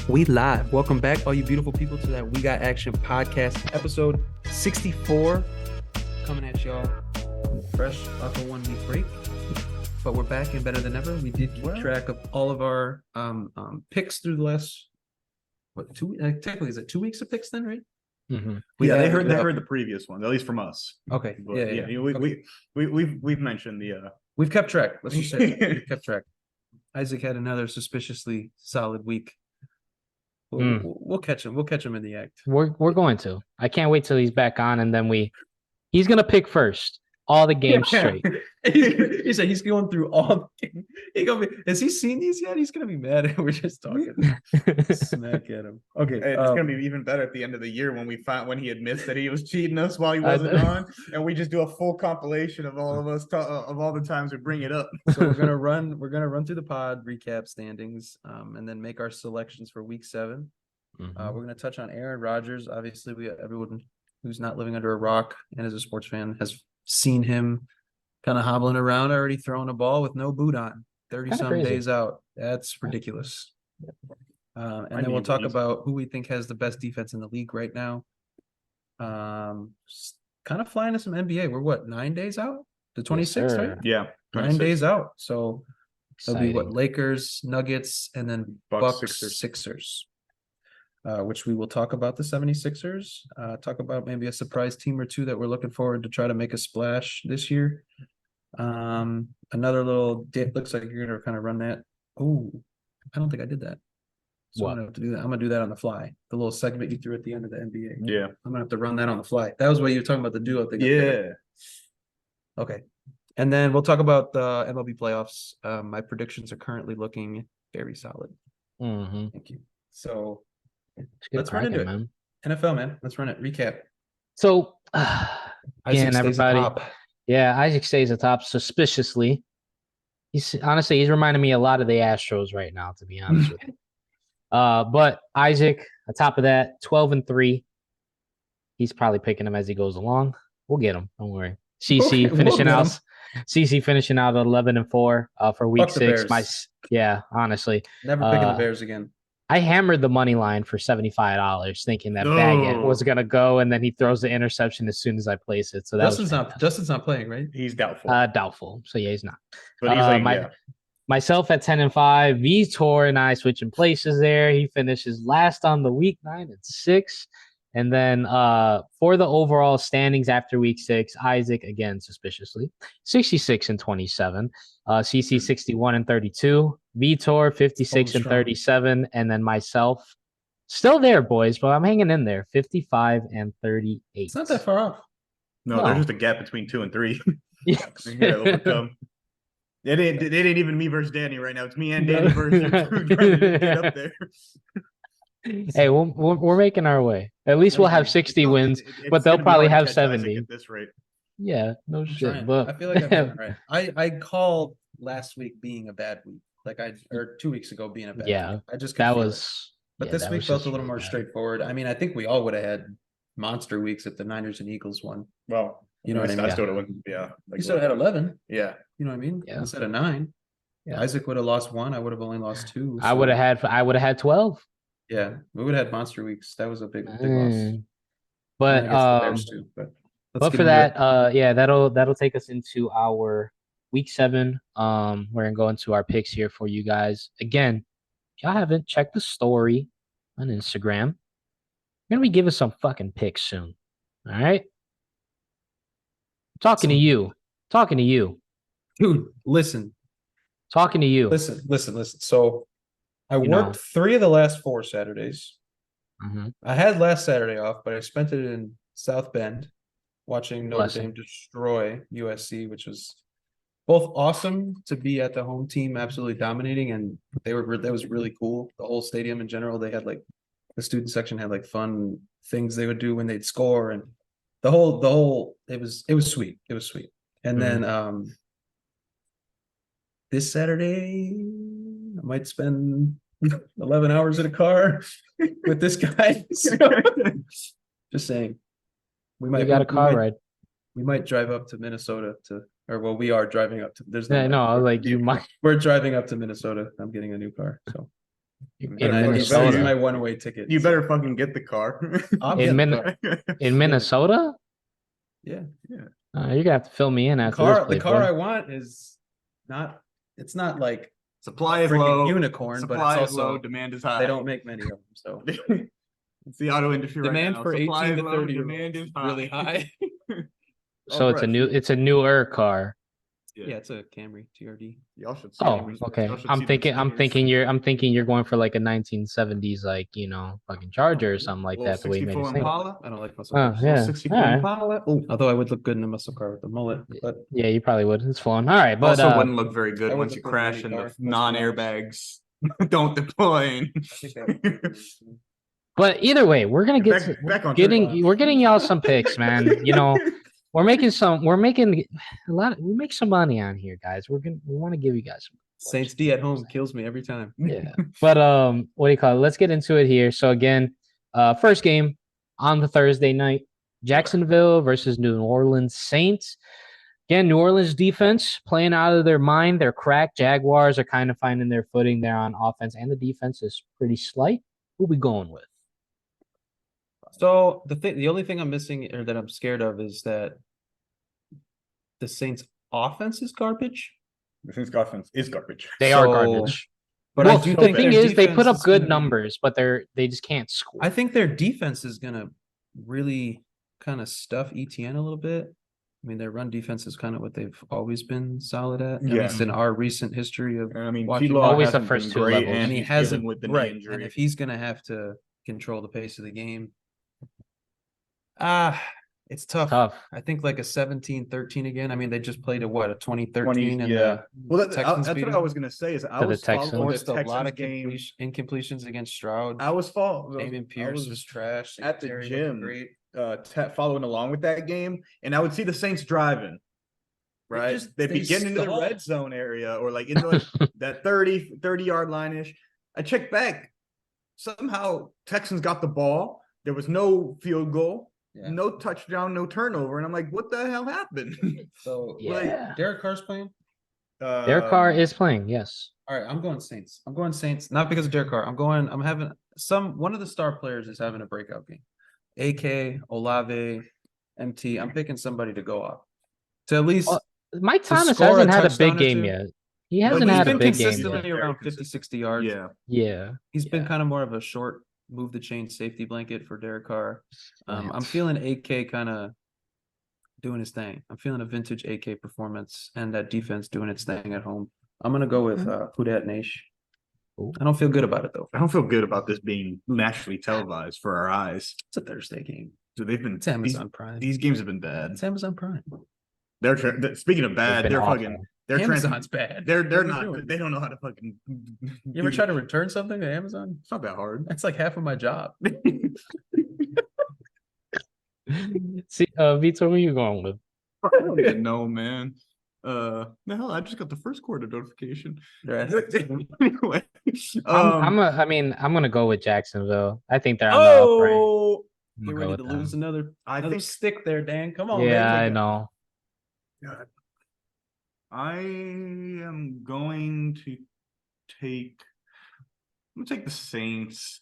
We live. Welcome back, all you beautiful people, to that We Got Action podcast, episode 64. Coming at y'all fresh off a 1 week break, but we're back and better than ever. We did keep track of all of our picks through the last technically is it 2 weeks of picks then, right? Mm-hmm. They heard the previous one, at least from us. Okay. But we've mentioned the we've kept track. Let's just say we've kept track. Isaac had another suspiciously solid week. We'll catch him. We'll catch him in the act. We're going to. I can't wait till he's back on, and then he's gonna pick first all the games straight. He said he's going through all. Has he seen these yet? He's gonna be mad. We're just talking smack at him. Okay, it's gonna be even better at the end of the year when he admits that he was cheating us while he wasn't on, and we just do a full compilation of all of us of all the times we bring it up. So we're gonna run through the pod, recap standings, and then make our selections for week 7. Mm-hmm. We're gonna touch on Aaron Rodgers. Obviously, everyone who's not living under a rock and is a sports fan has seen him kind of hobbling around, already throwing a ball with no boot on, 30-some days out. That's ridiculous. And then we'll talk about who we think has the best defense in the league right now. Kind of flying to some NBA. We're 9 days out? The 26th, yes, right? Yeah. 9 days out. So Exciting. it'll be Lakers, Nuggets, and then Bucks, Sixers. Which we will talk about the 76ers, talk about maybe a surprise team or two that we're looking forward to try to make a splash this year. Another little dip. Looks like you're going to kind of run that. Oh, I don't think I did that. So I'm going to have to do that. I'm going to do that on the fly. The little segment you threw at the end of the NBA. Yeah. I'm going to have to run that on the fly. That was what you were talking about, the duo thing. Yeah. Okay. And then we'll talk about the MLB playoffs. My predictions are currently looking very solid. Mm-hmm. Thank you. So let's run into it, man. NFL, man. Let's run it. Recap. So, again, everybody. Yeah, Isaac stays atop suspiciously. He's reminding me a lot of the Astros right now, to be honest with you. But Isaac, atop of that, 12-3. He's probably picking him as he goes along. We'll get him. Don't worry. CC finishing out at 11-4 for week 6. Honestly. Never picking the Bears again. I hammered the money line for $75, thinking that Baggett was gonna go, and then he throws the interception as soon as I place it. So Justin's not playing, right? He's doubtful. Doubtful. So yeah, he's not. But he's myself at 10-5. Vitor and I switching places there. He finishes last on the week 9-6. And then for the overall standings after week 6, Isaac again suspiciously 66-27, CC 61-32, Vitor 56-37, and then myself still there, boys, but I'm hanging in there 55-38. It's not that far off. No, there's just a gap between 2 and 3. Yeah. It ain't even me versus Danny right now. It's me and Danny versus you trying to get up there. Hey, we're making our way. At least we'll have 60 wins, but they'll probably have 70 at this rate. Yeah, no shit. Trying. But I feel like I'm doing right. I called last week being a bad week, or 2 weeks ago being a bad week. I just that was. But this week felt a little more straightforward. I mean, I think we all would have had monster weeks if the Niners and Eagles won. Well, you know what I mean. I still would. Yeah, you still had 11. Yeah, you know what I mean. Yeah. Instead of 9. Yeah. Isaac would have lost 1. I would have only lost 2. So. I would have had 12. Yeah, we would have had monster weeks. That was a big loss. But for that, that'll take us into our week 7. We're gonna go into our picks here for you guys. Again, if y'all haven't checked the story on Instagram, we're gonna be giving some fucking picks soon. All right, talking to you, dude. Listen, talking to you. Listen. So. I worked 3 of the last 4 Saturdays. Mm-hmm. I had last Saturday off, but I spent it in South Bend watching Notre Dame destroy USC, which was both awesome to be at the home team absolutely dominating, and that was really cool. The whole stadium in general, they had the student section had fun things they would do when they'd score, and the whole it was sweet. It was sweet. And then this Saturday I might spend 11 hours in a car with this guy. So, just saying. We got a car ride. We might drive up to Minnesota we are driving up to. You might. We're driving up to Minnesota. I'm getting a new car. So In better fucking- It's Minnesota. my one-way ticket. You better fucking get the car. I'll In get Min- the car. In Minnesota? Yeah. You're gonna have to fill me in The after car, this, the car I Playboy. want is not. It's not like Supply a is freaking low. unicorn, but Supply it's is low. also Demand is high. they don't make many of them. So It's the auto industry right demand now. for Supply 18 is to low, 30 year demand olds is is really high. So it's Alright, a newer car. Yeah, it's a Camry TRD. Y'all should see Oh, them- okay. y'all should I'm see them thinking stickers. I'm thinking you're going for like a 1970s, like, fucking Charger or something like Little that. The way you made 64 it seem. Impala. I don't like muscle Oh, cars. yeah. 64 All right. Impala. Ooh. Although I would look good in a muscle car with the mullet, but Yeah, you probably would. It's fun. All right, but Also wouldn't look very good I would once you look good in crash any and the car. Let's be non-airbags don't deploy. but either way, we're gonna get Back on we're getting y'all some picks, man. We're making we make some money on here, guys. We want to give you guys some Saints D at home kills me every time. Yeah. But what do you call it? Let's get into it here. So again, first game on the Thursday night, Jacksonville versus New Orleans Saints. Again, New Orleans defense playing out of their mind. They're cracked. Jaguars are kind of finding their footing there on offense, and the defense is pretty slight. Who we going with? So the only thing I'm missing or that I'm scared of is that the Saints offense is garbage. The Saints offense is garbage. They are So- garbage. But Well, I do the think thing their is, they put defense up is good gonna be- numbers, but they just can't score. I think their defense is gonna really kind of stuff ETN a little bit. I mean, their run defense is kind of what they've always been solid at Yeah. least in our recent history of. And I mean, Watching- T-Law Always the hasn't first been two great, levels. and And he he's hasn't dealing with the knee right, injury. and if he's gonna have to control the pace of the game, it's tough. Tough. I think like a 17-13 again. I mean, they just played a 2013 20, and yeah. Well, Texans that's beat what them. I was gonna say. Is I To the was following Texans. the forced a lot Texans of game. incompletions against Stroud. I was following. Damian Pierce was trash. at the Singletary gym. looking great. Following along with that game, and I would see the Saints driving. Right, they'd be they getting into the stall. red zone area or like into like that 30-yard line ish. I checked back. Somehow Texans got the ball. There was no field goal, Yeah. no touchdown, no turnover, and I'm like, what the hell happened? So Yeah. Derek Carr's playing. Their car is playing. Yes. All right, I'm going Saints. I'm going Saints, not because of Derek Carr. I'm having one of the star players is having a breakout game. AK, Olave, MT. I'm picking somebody to go off. To at least Mike to Thomas score a hasn't had a touchdown big or game two. yet. He But hasn't he's had a been big game consistently yet. around Very 50-60 yards. Yeah, Yeah. He's been Yeah. kind of more of a short move the chain safety blanket for Derek Carr. I'm Lance. feeling AK kind of doing his thing. I'm feeling a vintage AK performance and that defense doing its thing at home. I'm gonna go with Hudat Nash. Ooh. I don't feel good about it though. I don't feel good about this being nationally televised for our eyes. It's a Thursday game. So they've been It's Amazon Prime. These games have been bad. It's Amazon Prime. Speaking of bad, been they're awful. fucking. They're Amazon's bad. They're What are we not. doing? They don't know how to fucking. You ever try to return something to Amazon? It's not that hard. That's like half of my job. See, Vito, who you going with? I don't even know, man. The hell, I just got the first quarter notification. Anyway, I'm gonna go with Jacksonville. I think they're on the upright. Oh, I'm you're gonna go ready to with them. lose another I think stick there, Dan. Come on, Yeah, man. I know. I am going to take. I'm gonna take the Saints.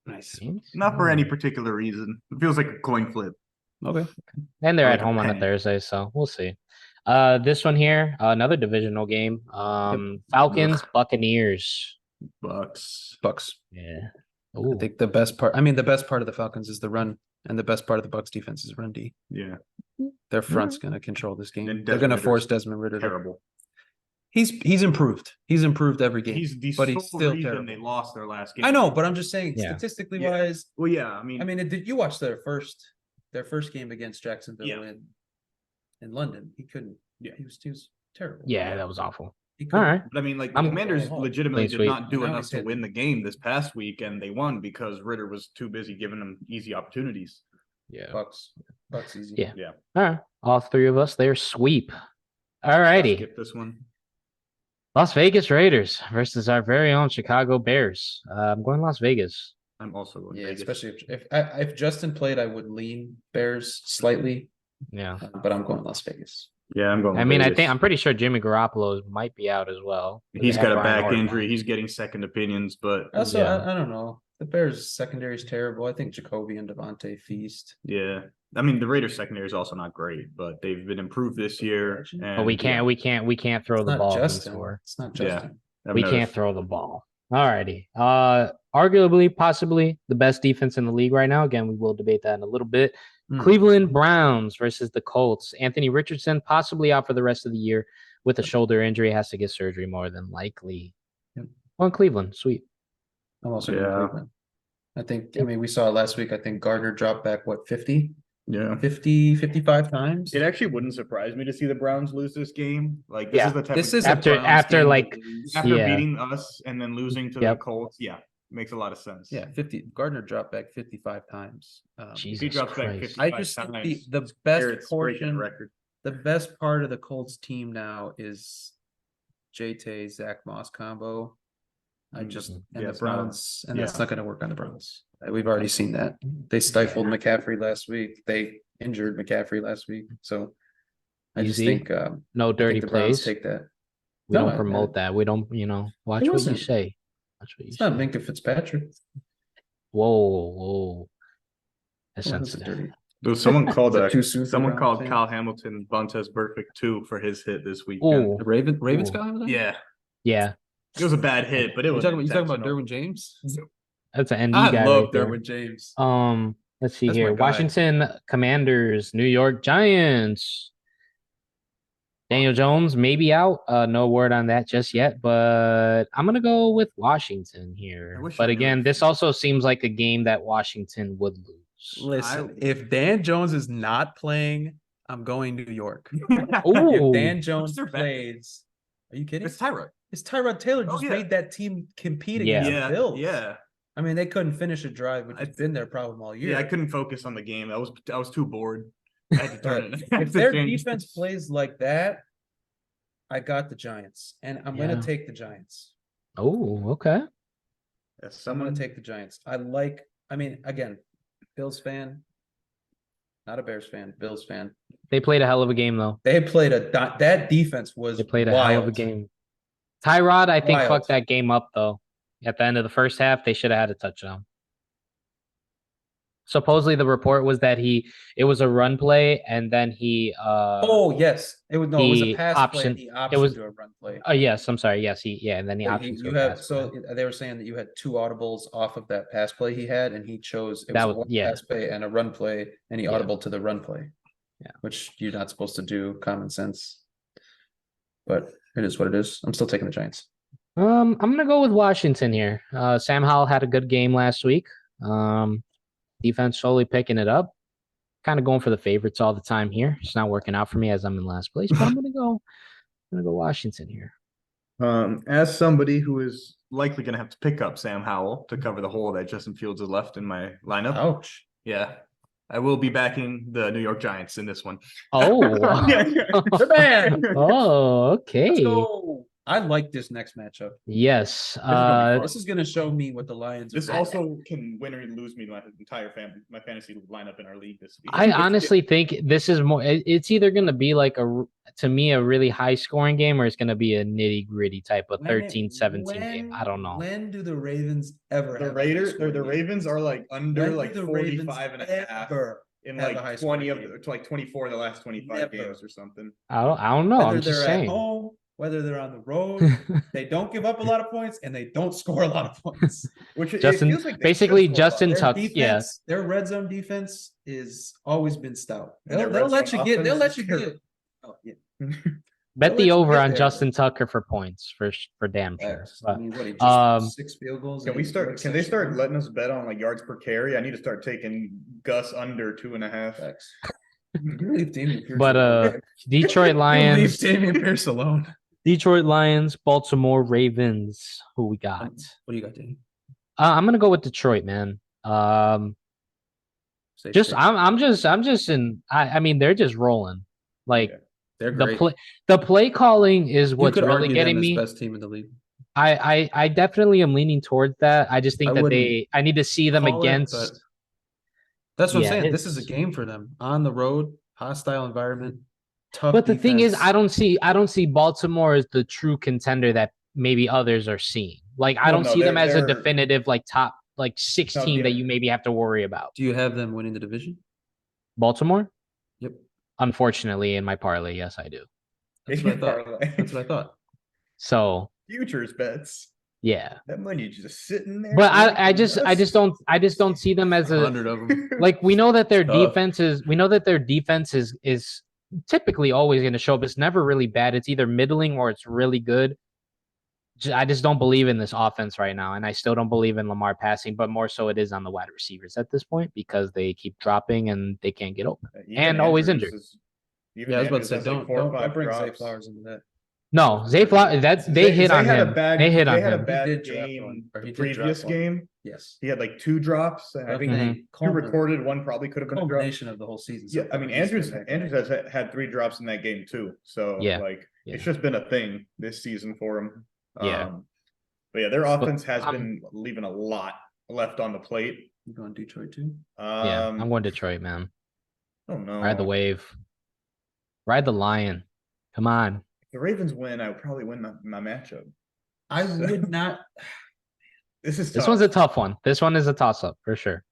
Nice. Not for any particular reason. It feels like a coin flip. Okay. And they're Or at like a home on a penny. Thursday, so we'll see. This one here, another divisional game. Falcons, Buccaneers. Bucks. Bucks. Yeah. I Ooh. think the best part. I mean, the best part of the Falcons is the run, and the best part of the Bucks defense is run D. Yeah, Their front's gonna control this game. And They're Desmond gonna Ritter's force Desmond Ritter. terrible. He's improved. He's improved every game. He's the but he's sole still reason terrible. they lost their last game. I know, but I'm just saying, Yeah. statistically Yeah. wise. Well, yeah, I mean, Did you watch their first game against Jacksonville Yeah. in London? He couldn't. Yeah. he was terrible. Yeah, that was awful. He All couldn't- right. but I mean, like the I'm- Commanders legitimately Please did wait. not do Now enough he's to hitting. win the game this past week, and they won because Ritter was too busy giving them easy opportunities. Yeah. Bucks easy. Yeah. Yeah. All right. All three of us, they're sweep. All I'll righty. skip this one. Las Vegas Raiders versus our very own Chicago Bears. I'm going Las Vegas. I'm also going Yeah, Vegas. especially if Justin played, I would lean Bears slightly, Yeah. but I'm going Las Vegas. Yeah, I'm going. I mean, Vegas. I'm pretty sure Jimmy Garoppolo might be out as well. He's got a back Ortman. injury. He's getting second opinions, but Also, Yeah. I don't know. The Bears secondary is terrible. I think Jacoby and Devontae feast. yeah. I mean, the Raiders secondary is also not great, but they've been improved this year. And But we can't throw It's the not ball. Justin. It's not Justin. We can't throw the ball. Alrighty. Arguably, possibly the best defense in the league right now. Again, we will debate that in a little bit. Cleveland Browns versus the Colts. Anthony Richardson possibly out for the rest of the year with a shoulder injury. Has to get surgery more than likely. Yep. Well, in Cleveland, sweet. I'm also going Cleveland. I think, I mean, we saw it last week. I think Gardner dropped back, 50? Yeah. 55 times? It actually wouldn't surprise me to see the Browns lose this game. Like, this is the type this of is after after beating us and then losing to the Colts. Yeah, makes a lot of sense. Yeah, Gardner dropped back 55 times. Jesus he drops back Christ. 55 I just think times. the best Breaking portion, record. the best part of the Colts team now is JT Zach Moss combo. The Browns, and that's not going to work on the Browns. We've already seen that. They stifled McCaffrey last week. They injured McCaffrey last week. So I just think no dirty the Browns plays. take that. We don't promote that. We don't, watch what you say. Watch what you say. It's not Minka Fitzpatrick. Whoa. That's sensitive. dirty. Though someone called someone called Kyle Hamilton Buntes perfect too for his hit this weekend. Ooh. The Ravens guy over there? Yeah. Yeah. It was a bad hit, but it was. You talking about Derwin James? That's an ND I guy. love right there. Derwin James. Let's see That's here. my guy. Washington Commanders, New York Giants. Daniel Jones may be out. No word on that just yet, but I'm gonna go with Washington here. But again, this also seems like a game that Washington would lose. Listen, if Dan Jones is not playing, I'm going New York. Ooh. If Dan Jones plays, are you kidding? It's Tyrod. It's Tyrod Taylor just made that team compete against the Bills. Yeah. I mean, they couldn't finish a drive, which has been their problem all year. Yeah, I couldn't focus on the game. I was too bored. I had to turn it. If their defense plays like that, I got the Giants, and I'm going to take the Giants. Oh, okay. I'm going to take the Giants. Again, Bills fan, not a Bears fan, Bills fan. They played a hell of a game, though. They played that defense was They played a wild. hell of a game. Tyrod, I think, Wild. fucked that game up, though. At the end of the first half, they should have had a touchdown. Supposedly, the report was that it was a run play, and then he. Oh yes, it was a pass play. He optioned to a run play. Yes, I'm sorry. Yes, and then he optioned to a pass play. They were saying that you had 2 audibles off of that pass play he had, and he chose one pass play and a run play, and he audible to the run play. Yeah, which you're not supposed to do. Common sense, but it is what it is. I'm still taking the Giants. I'm gonna go with Washington here. Sam Howell had a good game last week. Defense slowly picking it up. Kind of going for the favorites all the time here. It's not working out for me as I'm in last place, but I'm gonna go Washington here. As somebody who is likely going to have to pick up Sam Howell to cover the hole that Justin Fields has left in my lineup. Ouch. Yeah. I will be backing the New York Giants in this one. Oh, the man. Oh, okay. Let's go. I like this next matchup. Yes. This is going to show me what the Lions. This also can win or lose me my entire my fantasy lineup in our league this week. I honestly think this is more. It's either going to be like a really high scoring game, or it's going to be a nitty gritty type of 13-17 game. I don't know. When do the Ravens ever? The Ravens are like under like 45 and a half in like 20 of to like 24 of the last 25 games or something. I don't know. Whether I'm just they're saying. at home, whether they're on the road, they don't give up a lot of points and they don't score a lot of points. Which Justin, it feels like basically Justin Tuck. Yeah, their red zone defense is always been stout. They'll let you get. They'll let you get. Oh, yeah. Bet the over on Justin Tucker for points for damn sure. I mean, what, he just 6 field goals. Can they start letting us bet on like yards per carry? I need to start taking Gus under 2.5. But Detroit Lions. Leave Damian Pierce alone. Detroit Lions, Baltimore Ravens. Who we got? What do you got, Danny? I'm gonna go with Detroit, man. I'm just in. I mean, they're just rolling. Like they're great. The play calling is what's really getting me. Best team in the league. I definitely am leaning towards that. I just think I need to see them against. That's what I'm saying. This is a game for them on the road, hostile environment. tough. But the thing is, defense. I don't see Baltimore as the true contender that maybe others are seeing. Like I Well, don't no, see them as a they're- definitive like top like 6 No, team that yeah. you maybe have to worry about. Do you have them winning the division? Baltimore? Yep. Unfortunately, in my parlay, yes, I do. That's what I thought. That's what I thought. So Futures bets. yeah. That money just sitting there. But waiting I for just us. I just don't see them as a 100 of them. like we know that their Tough. defense is typically always going to show up. It's never really bad. It's either middling or it's really good. I just don't believe in this offense right now, and I still don't believe in Lamar passing. But more so, it is on the wide receivers at this point because they keep dropping and they can't get open Even and always Andrews injured. Even Yeah, I was about to Andrews say, has, like, don't 4 or don't 5 bring Zay drops. Flowers into that. No, Zay Flowers. They hit Zay on had him. a bad, They hit Zay on had a him. bad He did draft game one, or the he did draft previous one. game. Yes. He had like 2 drops, and I think Definitely. 2 recorded. One probably could have been a drop. Culmination of the whole season. so Yeah, I mean far. He's Andrews been Andrews has had 3 drops in that game too. So Yeah, like yeah. it's just been a thing this season for him. Yeah. But yeah, their offense has I'm- been leaving a lot left on the plate. You going Detroit too? Yeah, I'm going Detroit, man. I don't know. Ride the wave. Ride the lion. Come on. If the Ravens win, I would probably win my matchup. I would not. This is This tough. one's a tough one. This one is a toss-up for sure.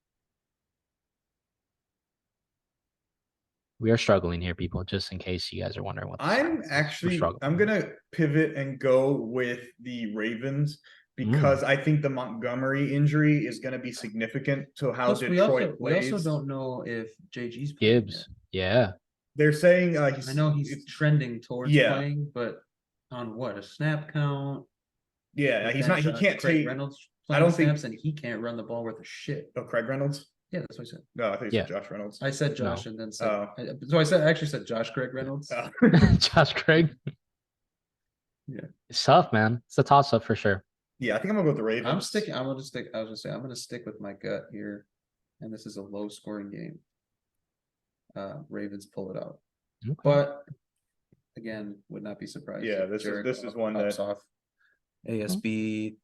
We are struggling here, people, just in case you guys are wondering what. I'm gonna pivot and go with the Ravens because I think the Montgomery injury is gonna be significant to how Plus, Detroit we plays. also don't know if JG's playing Gibbs. yet. Yeah. They're saying I know he's trending towards yeah. playing, but on what, a snap count? Yeah, But he's then not. He can't Craig take. Reynolds. I don't snaps, and he can't run the ball worth a shit. Oh, Craig Reynolds. Yeah, that's what I said. No, I think Yeah. it's Josh Reynolds. I said Josh No. and then said. Oh. I actually said Josh Craig Reynolds. Oh. Josh Craig. Yeah. It's tough, man. It's a toss-up for sure. Yeah, I think I'm gonna go with the Ravens. I'm sticking. I'm gonna stick. I was gonna say I'm gonna stick with my gut here, and this is a low-scoring game. Ravens pull it out, Okay. but again, would not be surprised. Yeah, if this Jared is Goff one pops that- off. ASB,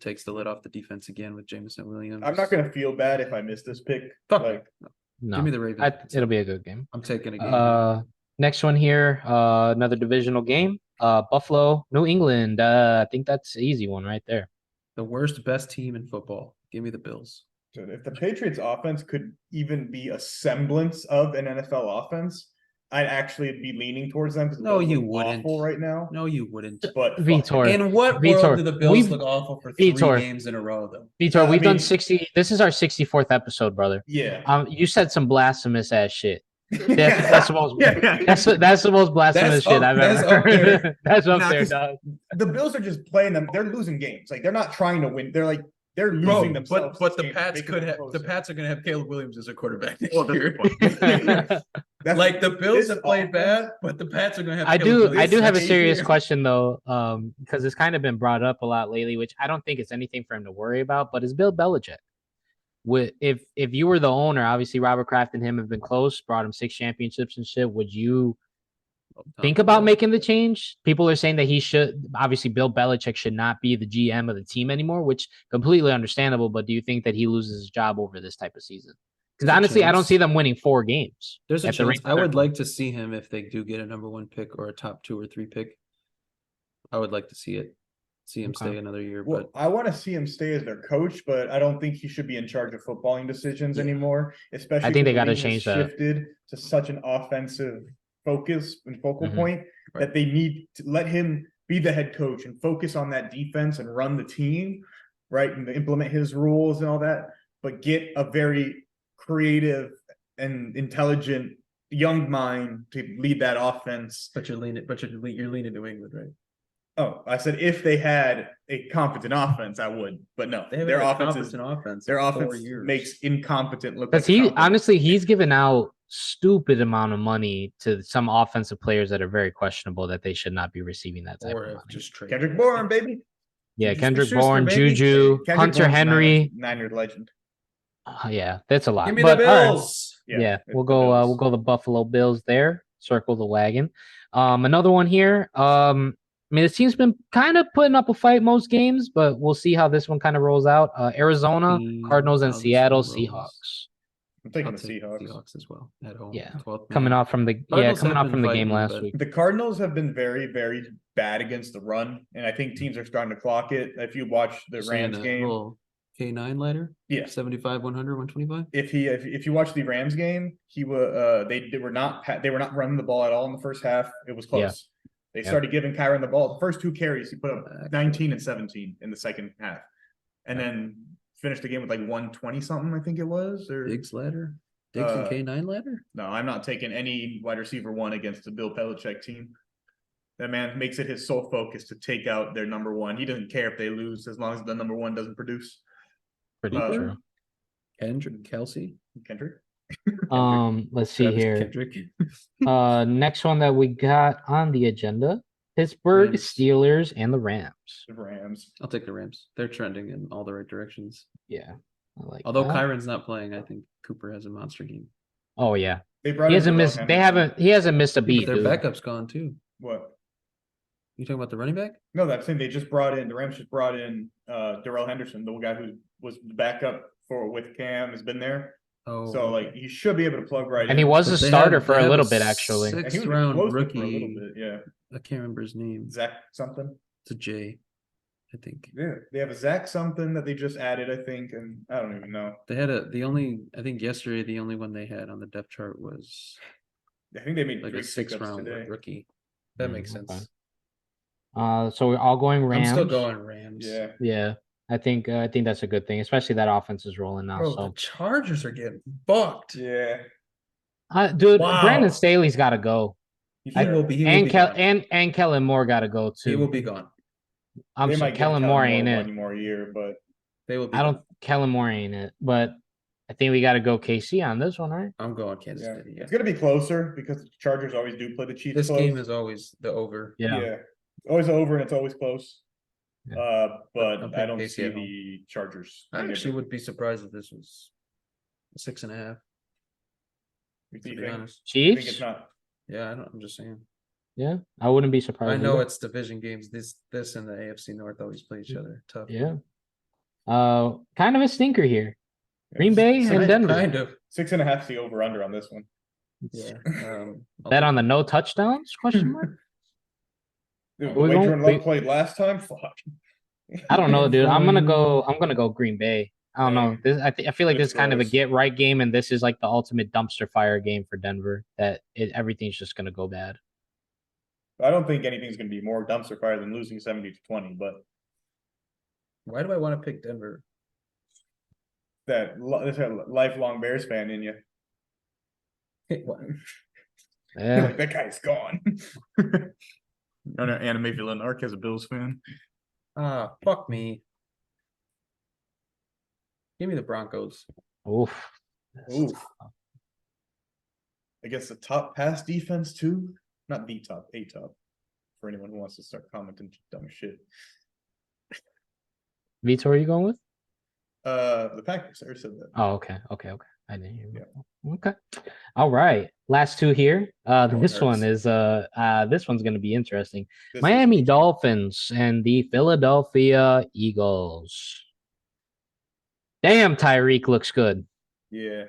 takes the lid off the defense again with Jameson Williams. I'm not gonna feel bad if I miss this pick. Fuck Like, No. Give me the Ravens. It'll be a good game. I'm taking a game. Next one here, another divisional game. Buffalo, New England. I think that's an easy one right there. The worst, best team in football. Give me the Bills. dude, if the Patriots offense could even be a semblance of an NFL offense, I'd actually be leaning towards them. 'Cause the No, Bills you look wouldn't. awful right now. No, you wouldn't. But fuck Vitor. it. In what Vitor, world do the Bills we've- look awful for 3 Vitor. games in a row, though? Vitor, I we've done mean- 60. This is our 64th episode, brother. Yeah. You said some blasphemous ass shit. That's the most. That's the most blasphemous That's shit up- I've that's ever up there. heard. That's up Nah, there, 'cause dog. The Bills are just playing them. They're losing games. Like they're not trying to win. They're losing Bro, themselves. but the this game, Pats making could them have the closer. Pats are gonna have Caleb Williams as a quarterback next Well, that's year. the point. That's- Like the Bills this have played offense- bad, but the Pats are gonna have. I Caleb do Williams have a next serious year. question though, because it's kind of been brought up a lot lately, which I don't think it's anything for him to worry about. But is Bill Belichick? If you were the owner, obviously Robert Kraft and him have been close, brought him 6 championships and shit. Would you think about making the change? People are saying that he should. Obviously, Bill Belichick should not be the GM of the team anymore, which completely understandable. But do you think that he loses his job over this type of season? Because There's a honestly, I don't chance. see them winning 4 games. There's a at the chance. rate I they're would going. like to see him if they do get a number 1 pick or a top 2 or 3 pick. I would like to see it. See him Okay. stay another year, Well, but I want to see him stay as their coach, but I don't think he should be in charge of footballing decisions Yeah. anymore. Especially, I think they when the gotta league has change that. Shifted to such an offensive focus and focal Mhm. point Right. that they need to let him be the head coach and focus on that defense and run the team, right, and implement his rules and all that. But get a very creative and intelligent young mind to lead that offense. you're leaning New England, right? Oh, I said if they had a competent offense, I would, but no, They have their a offense is competent offense. their in 4 offense years. makes incompetent look. Because like he competent. honestly, he's given out stupid amount of money to some offensive players that are very questionable that they should not be receiving that type or of if money. just trade. Kendrick Bourne, baby. Yeah, Juju Kendrick Smith-Schuster, Bourne, baby. Juju, Kendrick Hunter Bourne's Henry. Niner legend. Yeah, that's a lot. Give me But, the all right. Bills. Yeah, it's we'll the go. Bills. We'll go the Buffalo Bills there. Circle the wagon. Another one here. I mean, the team's been kind of putting up a fight most games, but we'll see how this one kind of rolls out. Arizona, See Cardinals, and how this Seattle one rolls. Seahawks. I'm taking I'll the take Seahawks. Seahawks as well at home. Yeah. 12th Coming man. off from the Cardinals coming have off been from the game fighting, last but- week. The Cardinals have been very, very bad against the run, and I think teams are starting to clock it. If you watch the Saying Rams a game, little K9 ladder, yeah. 75, 100, 125. If you watch the Rams game, he was they were not running the ball at all in the first half. It was close. They Yeah. started giving Kyron the ball. The first 2 carries, he put up 19 and 17 in the second half, and then finished the game with like 120 something. I think it was. Or Diggs ladder, Diggs and Uh, K9 ladder. no, I'm not taking any wide receiver 1 against the Bill Belichick team. That man makes it his sole focus to take out their number 1. He doesn't care if they lose as long as the number 1 doesn't produce. Pretty Uh, true. Kendrick, Kelsey, Kendrick. Let's see Travis here. Kendrick. Next one that we got on the agenda: Pittsburgh Rams. Steelers and the Rams. The Rams. I'll take the Rams. They're trending in all the right directions. Yeah, I like. Although that. Kyron's not playing, I think Cooper has a monster game. Oh yeah, They brought he in hasn't Darrell missed. They Henderson. haven't. He hasn't missed a But beat. their Dude. backup's gone too. What? You talking about the running back? No, that's saying they just brought in the Rams just brought in Darrell Henderson, the guy who was the backup for with Cam, has been there. Oh, So like he should be able to plug right in. And he was a But they starter have- for they a have little bit actually. And he Sixth was round explosive for a rookie. little bit, yeah. I can't remember his name. Zach something. It's a J, I think. Yeah, they have a Zach something that they just added, I think, and I don't even know. They had I think yesterday the only one they had on the depth chart was I think they made like 3 a 6th pickups round today. rookie. That Mm, makes okay. sense. So we're all going Rams. I'm still going Rams. Yeah, Yeah, I think that's a good thing, especially that offense is rolling now. Bro, So, the Chargers are getting fucked. yeah. dude, Wow. Brandon Staley's got to go, He will be. He will and be gone. and Kellen Moore got to go too. He will be gone. I'm They sorry, might give Kellen Moore ain't it. one more year, but They will be. I don't. Gone. Kellen Moore ain't it, but I think we got to go KC on this one, right? I'm going Kansas yeah. City. Yeah. It's gonna be closer because the Chargers always do play the Chiefs. This close. game is always the over. Yeah. Always over and it's always close. Yeah. But I'm I don't picking KC see at home. the Chargers. I actually would be surprised if this was a 6.5. Do To you be think? honest. I think Chiefs. it's not. Yeah, I don't. I'm just saying. Yeah, I wouldn't be surprised. I know either. it's division games. This and the AFC North always play each other tough. Yeah. Kind of a stinker here. Green Bay and Kind, Denver. kind of. 6.5 the over under on this one. Yeah. I'll Bet take on the no touchdowns? Question mark. Dude, the We way won't- Jordan we- Love played last time, fuck. I don't know, dude. I'm gonna go Green Bay. I don't know. Yeah. This I feel like this It's is kind of a gross. get right game, and this is like the ultimate dumpster fire game for Denver. Everything's just gonna go bad. I don't think anything's gonna be more dumpster fire than losing 70-20, but Why do I want to pick Denver? there's a lifelong Bears fan in you. Yeah. Like, that guy's gone. Anime villain Ark as a Bills fan. Ah, fuck me. Give me the Broncos. Oof. Ooh. Against the top pass defense too. Not the top, a top. For anyone who wants to start commenting dumb shit. Vitor, are you going with? The Packers. I already said that. Oh, okay. I didn't hear you. Okay. All right. Last two here. This one hurts. is this one's gonna be interesting. This is- Miami Dolphins and the Philadelphia Eagles. Damn, Tyreek looks good. Yeah.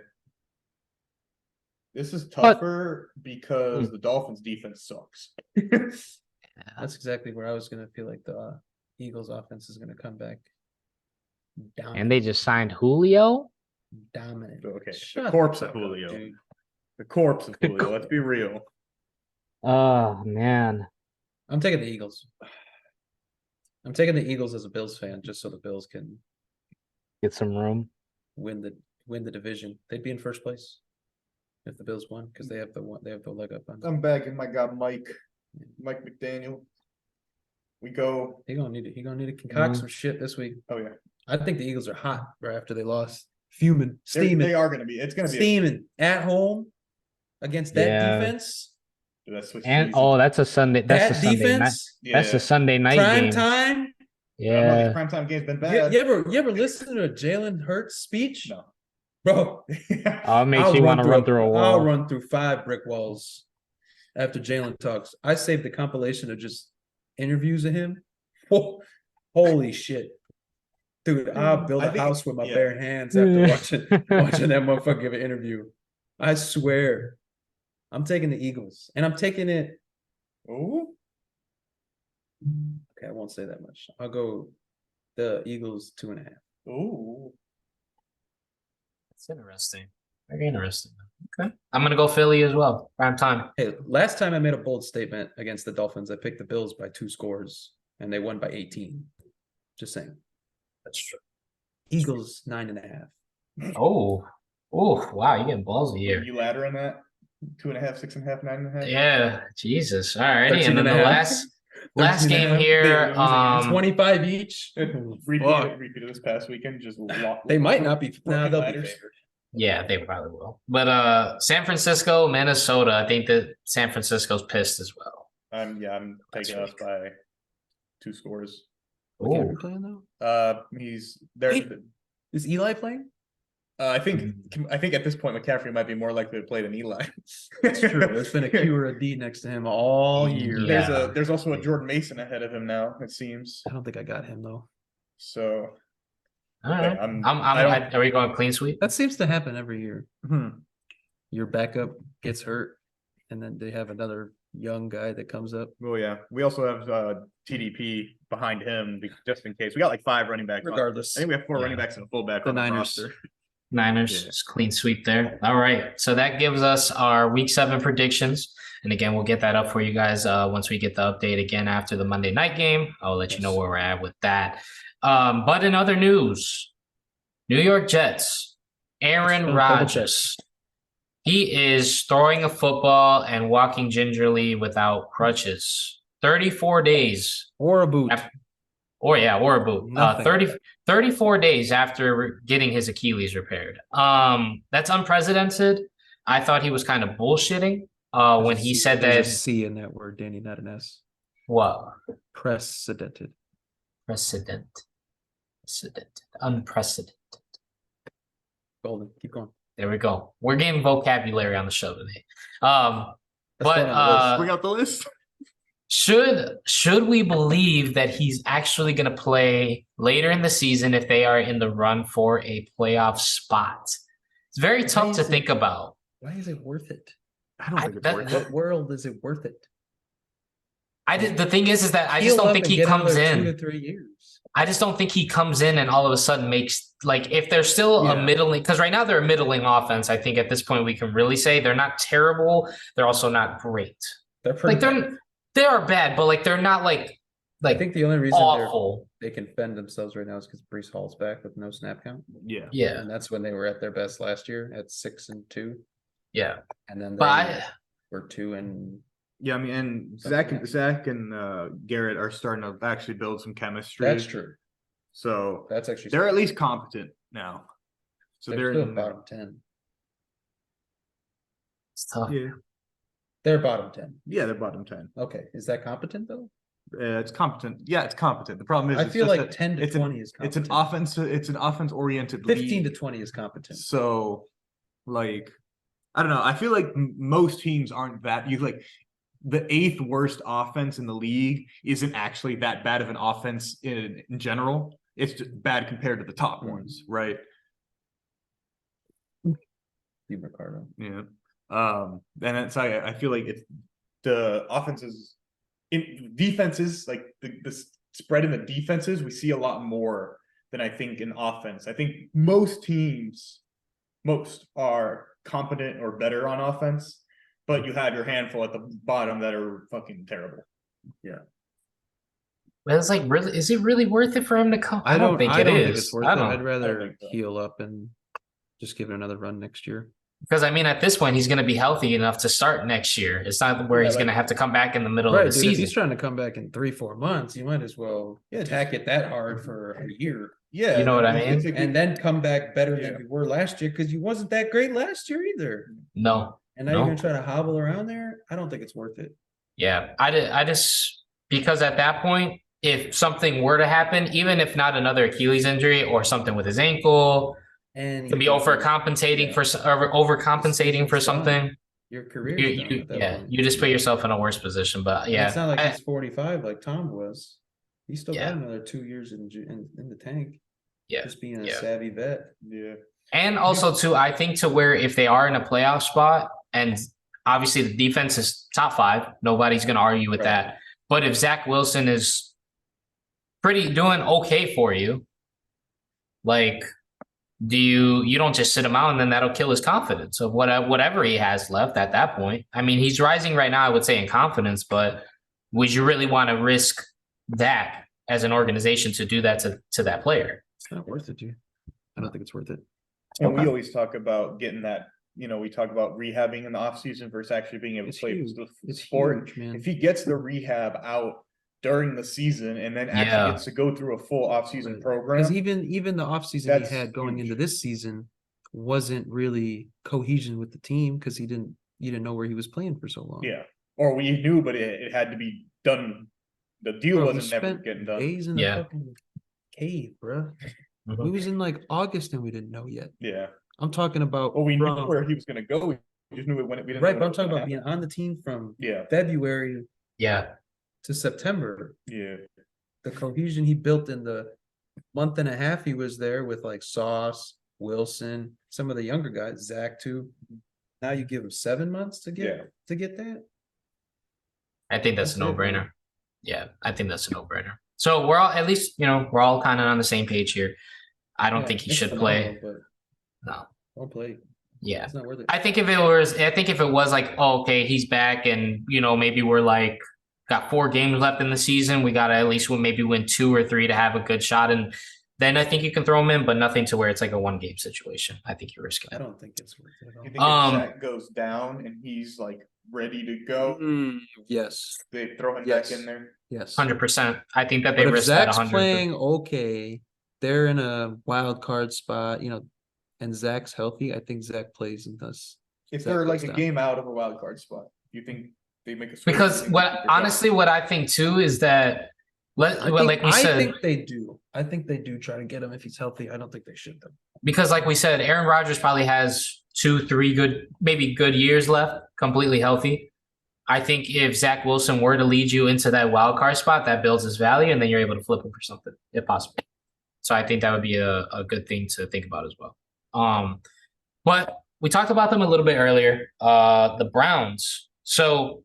This is tougher because the Dolphins defense sucks. That's exactly where I was gonna feel like the Eagles offense is gonna come back. Dominant. And they just signed Julio. Okay, Dominant. the Shut corpse the of fuck up, Julio. dude. The corpse of The Julio, let's be real. Oh man. I'm taking the Eagles. I'm taking the Eagles as a Bills fan, just so the Bills can Get some room. win the division. They'd be in first place if the Bills won because they have the leg up on. I'm bagging my guy Mike McDaniel. We go. He gonna need to concoct Mhm. some shit this week. Oh yeah, I think the Eagles are hot right after they lost. Fuming, they steaming, are gonna be. It's gonna be. steaming at home against that Yeah. defense. That's Swiss And cheese. oh, that's a Sunday. That's That a Sunday night. defense, That's a Sunday night prime game. time. I don't know, Yeah. these primetime games been You, bad. you ever listen to a Jalen Hurts speech? No. Bro. Oh, it makes you want to run through a I'll wall. run through 5 brick walls after Jalen talks. I saved the compilation of just interviews of him. Whoa, holy shit. Dude, I'll build I a think- house with my yeah. bare hands after watching that motherfucker give an interview. I swear. I'm taking the Eagles. And I'm taking it. Ooh. Okay, I won't say that much. I'll go the Eagles 2.5. Ooh. That's interesting. Very interesting. Okay. I'm gonna go Philly as well. Prime time. Hey, last time I made a bold statement against the Dolphins, I picked the Bills by 2 scores and they won by 18. Just saying. That's true. Eagles 9.5. Oh, wow, you're getting ballsy here. You ladder on that? 2.5, 6.5, 9.5. Yeah, Jesus. All righty. 13 And then and the a half. last 13 and a game half. here. They're losing 25 each. Repeat of this past weekend. Just They might not be. Broken Nah, they'll be ladders. favored. Yeah, they probably will. But San Francisco, Minnesota. I think that San Francisco's pissed as well. I'm That's taking us weak. by 2 scores. What game are Ooh. we playing though? He's there. Wait. Is Eli playing? I think at this point McCaffrey might be more likely to play than Eli. That's true. There's been a Q or a D next to him all year. Yeah. There's also a Jordan Mason ahead of him now. It seems I don't think I got him though. so. All right. I Are we going clean sweep? That seems to happen every year. Hmm. Your backup gets hurt, and then they have another young guy that comes up. Well, yeah. We also have TDP behind him just in case. We got like 5 running backs. Regardless, I think we have 4 Yeah. running backs and a fullback The on the Niners. roster. Niners, Yeah. just clean sweep there. All right. So that gives us our week 7 predictions. And again, we'll get that up for you guys once we get the update again after the Monday night game. I'll let you know where we're at with that. But in other news, New York Jets, Aaron Double Rodgers. He is throwing a football and walking gingerly without crutches. 34 days. or a boot. Or a boot. Nothing. 34 days after getting his Achilles repaired. That's unprecedented. I thought he was kind of bullshitting when he said There's that. a C in that word, Danny, not an S. What? Precedented. Unprecedented. Golden. Keep going. There we go. We're getting vocabulary on the show today. That's But going on the list. Bring out the list. should we believe that he's actually going to play later in the season if they are in the run for a playoff spot? It's very tough to think about. Why is it worth it? I don't think it's that- worth In it. what world is it worth it? The thing is that I just Heal don't up think and he get comes another in. 2 to 3 years. I just don't think he comes in and all of a sudden makes like if they're still a Yeah. middling because right now they're a middling offense. I think at this point we can really say they're not terrible. They're also not great. They're pretty Like bad. they are bad, but like they're not like I think the only reason awful. they can fend themselves right now is because Brees Hall's back with no snap count. Yeah. Yeah, And that's when they were at their best last year at 6-2. yeah. And then But they were 2 and Yeah, I mean, and Something Zach and Garrett are starting to actually build some chemistry. that's true. So That's actually they're at least competent now. So they're still in bottom 10. It's tough. yeah, They're bottom 10. yeah, they're bottom 10. Okay. Is that competent though? It's competent. Yeah, it's competent. The problem is, I it's feel just like that 10 to it's 20 is it's competent. an offense. It's an offense oriented. 15 to 20 is competent. So, like, I don't know. I feel like most teams aren't that. You like the 8th worst offense in the league isn't actually that bad of an offense in general. It's just bad compared to the top ones, right? Steve Ricardo. Yeah. And it's I feel like it's the offenses in defenses, like the spread in the defenses, we see a lot more than I think in offense. I think most are competent or better on offense, but you have your handful at the bottom that are fucking terrible. But it's like really, is it really worth it for him to come? I don't think it is. it's worth I it. don't I'd rather think so. heal up and just give it another run next year. because I mean at this point he's going to be healthy enough to start next year. It's not where Yeah, he's like- going to have to come back in the middle Right, of the dude. If season. he's trying to come back in 3-4 months, you might as well attack it that hard for a year. Yeah, You know what I it's mean? a- And then come back better Yeah. than we were last year because you wasn't that great last year either. No, And now No. you're gonna try to hobble around there. I don't think it's worth it. yeah, I just because at that point, if something were to happen, even if not another Achilles injury or something with his ankle, And to be you- overcompensating Yeah. for or overcompensating for Season's done. something, Your career. you just put yourself in a worse position. But Yeah, yeah, it's not like I- he's 45 like Tom was. He still Yeah. got another 2 years in the tank. Yeah. Just being a Yeah. savvy vet. Yeah. And also too, I think to where if they are in a playoff spot, and obviously the defense is top 5, nobody's going to argue with that. But if Zach Wilson is doing okay for you, like, you don't just sit him out and then that'll kill his confidence of whatever he has left at that point. I mean, he's rising right now, I would say, in confidence, but would you really want to risk that as an organization to do that to that player? It's not worth it, dude. I don't think it's worth it. And we always talk about getting that, we talk about rehabbing in the offseason versus actually being able to play Huge. the It's sport. huge, man. If he gets the rehab out during the season and then actually gets to go through a full offseason program. Because even the offseason That's he had going huge. into this season wasn't really cohesion with the team because you didn't know where he was playing for so long. Yeah. Or we knew, but it had to be done. The deal Bro, we wasn't never spent getting done. days in the Yeah. fucking cave, bro. Mhm. We was in like August and we didn't know yet. Yeah. I'm talking about. Well, we knew from- where he was going to go. We just knew it when we didn't. right, know but when I'm it was talking gonna about being happen. on the team from Yeah. February Yeah. to September. Yeah. The cohesion he built in the month and a half he was there with like Sauce, Wilson, some of the younger guys, Zach too. Now you give him 7 months to get that. I think that's a That's it, man. no-brainer. Yeah, I think that's a no-brainer. So we're all, at least, we're all kind of on the same page here. I don't Yeah, think he it's should phenomenal, play. but No. don't play. Yeah. It's not worth it. I think if it was like, oh, okay, he's back and, maybe we're like, got 4 games left in the season. We got to at least maybe win 2 or 3 to have a good shot. And then I think you can throw him in, but nothing to where it's like a 1-game situation. I think you're risking I it. don't think it's worth it at all. You think if Zach goes down and he's like ready to go, Yes. they throw him Yes. back in there? Yes. 100%. I think that they But if risk that Zach's 100. playing okay, they're in a wild card spot, and Zach's healthy, I think Zach plays and does. If Zach they're like goes a down. game out of a wild card spot, you think they make a switch? Because You think they keep their honestly, guy? what I think too is that like we I said, think they do. I think they do try to get him if he's healthy. I don't think they should though. because like we said, Aaron Rodgers probably has 2-3 good years left, completely healthy. I think if Zach Wilson were to lead you into that wild card spot, that builds his value, and then you're able to flip him for something if possible. So I think that would be a good thing to think about as well. But we talked about them a little bit earlier. The Browns. So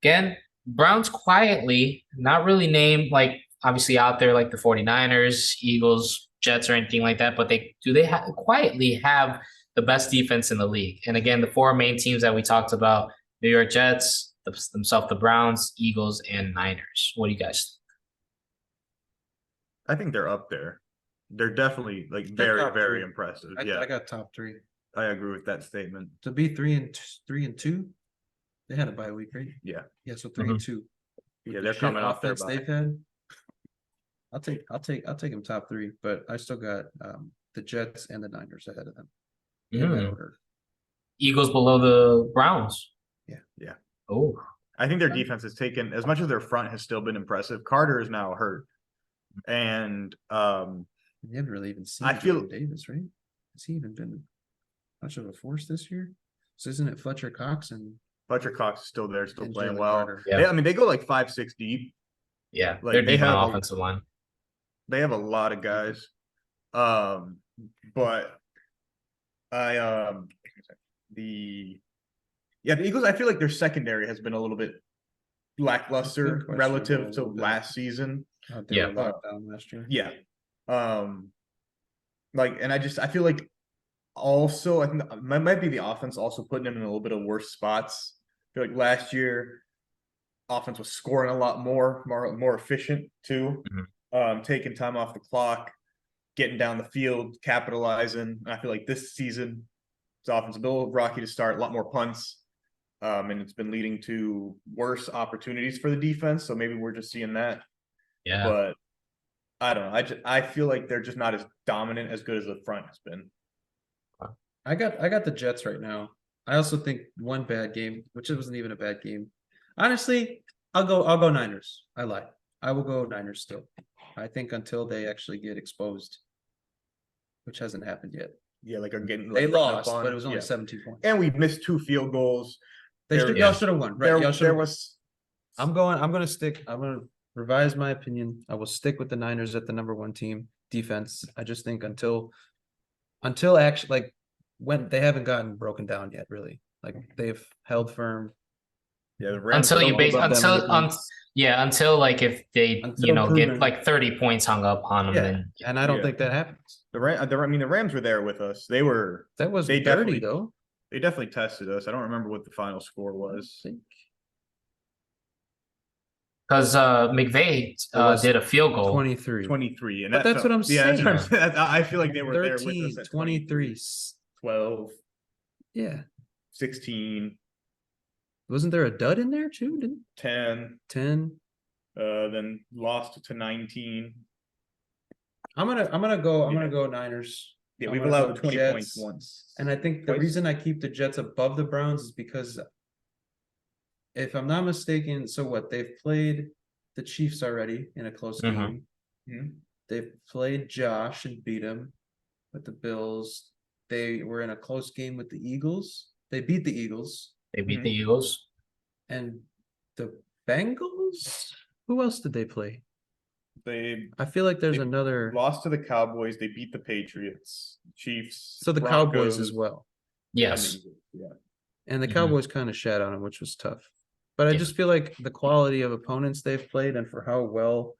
again, Browns quietly, not really named like obviously out there like the 49ers, Eagles, Jets, or anything like that, but they quietly have the best defense in the league. And again, the 4 main teams that we talked about, New York Jets, themselves the Browns, Eagles, and Niners. What do you guys think? I think they're up there. They're definitely like They're very, top very 3. impressive. I Yeah, got top 3 I agree with that statement. to be 3-2. They had a bye week, right? Yeah. Yeah, so 3-2. With Yeah, the they're shit coming off their offense bye. they've had. I'll take them top 3, but I still got the Jets and the Niners ahead of them. In that order. Eagles below the Browns. Yeah. Oh, I think their defense has taken, as much as their front has still been impressive. Carter is now hurt. And You haven't really even seen I feel- Jordan Davis, right? Has he even been much of a force this year? So isn't it Fletcher Cox and Fletcher Cox is still there, still And playing Jalen well. Carter. Yeah. They go like 5-6 deep. yeah. Like, They're they deep have on a- offensive line. They have a lot of guys. But the Eagles, I feel like their secondary has been a little bit lackluster It's been relative questionable a to little bit. last season. they Yeah. were locked down last year? Yeah. And I feel like also, I think might be the offense also putting them in a little bit of worse spots. I feel like last year, offense was scoring a lot more efficient too. Taking time off the clock, getting down the field, capitalizing. I feel like this season, it's offense a little rocky to start, a lot more punts. And it's been leading to worse opportunities for the defense. So maybe we're just seeing that. Yeah. But I don't know. I feel like they're just not as dominant as good as the front has been. I got the Jets right now. I also think one bad game, which it wasn't even a bad game. Honestly, I'll go Niners. I lie. I will go Niners still. I think until they actually get exposed, which hasn't happened yet. Yeah, like are getting They like, run up lost, on. but it was only Yeah. 17 points. And we've missed 2 field goals. Y'all should have won. Right. Y'all There should've won. was I'm gonna revise my opinion. I will stick with the Niners at the number 1 team. defense. I just think until actually like when they haven't gotten broken down yet, really. Like they've held firm. Yeah, the Rams Until you don't know base about them until any points. until like if they Until get proven. like 30 points hung up on them, Yeah, then and I don't Yeah. think that happens. I mean, the Rams were there with us. They That was They dirty definitely- though. they definitely tested us. I don't remember what the final score was. because McVay was did a field goal. 23. 23, and But that's what I'm yeah, that's what I'm saying. saying. I feel like they were there with 13, us at 23. 12, Yeah. 16, Wasn't there a dud in there too? Didn't 10, 10? then lost to 19. I'm gonna Yeah. go Niners. Yeah, I'm we've gonna allowed go 20 Jets. points once. And I think the Twice. reason I keep the Jets above the Browns is because if I'm not mistaken, so what they've played the Chiefs already in a close Mhm. game. Mhm. They've played Josh and beat him with the Bills. They were in a close game with the Eagles. They beat the Eagles They beat Mhm. the Eagles. and the Bengals. Who else did they play? They I feel like there's They another. lost to the Cowboys. They beat the Patriots, Chiefs. So the Cowboys as Broncos, well. and the Yes. Eagles. Yeah. And the Mhm. Cowboys kind of shat on him, which was tough. But I Yeah. just feel like the quality of opponents they've played and for how well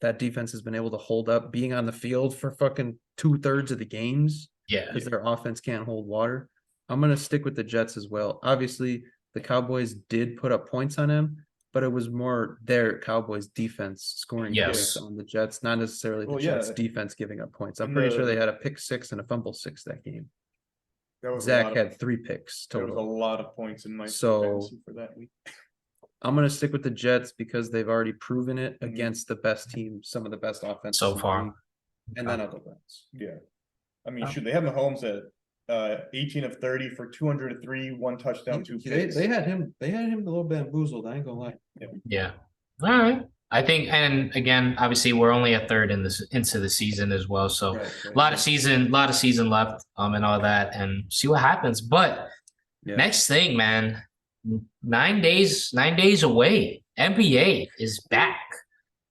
that defense has been able to hold up, being on the field for fucking 2/3 of the games Yeah. because their offense can't hold water. I'm gonna stick with the Jets as well. Obviously, the Cowboys did put up points on them, but it was more their Cowboys defense scoring Yes. points on the Jets, not necessarily the Well, Jets yeah. defense giving up points. I'm And pretty sure the- they had a pick six and a fumble six that game. That was a Zach lot had of, 3 picks there was a total. lot of points in my So- fantasy for that week. I'm gonna stick with the Jets because they've already proven it Mhm. against the best teams, some of the best offenses So in the far. league. And then I'll go Browns. Yeah. I mean, Oh. shoot, they have Mahomes at 18 of 30 for 203, 1 touchdown, 2 picks. They had him a little bamboozled. I ain't gonna lie. Yeah. All right. I think, and again, obviously, we're only a third into the season as well, so Right, a lot of season left, and all that, and see what happens. But Yeah. next thing, man, 9 days away. NBA is back.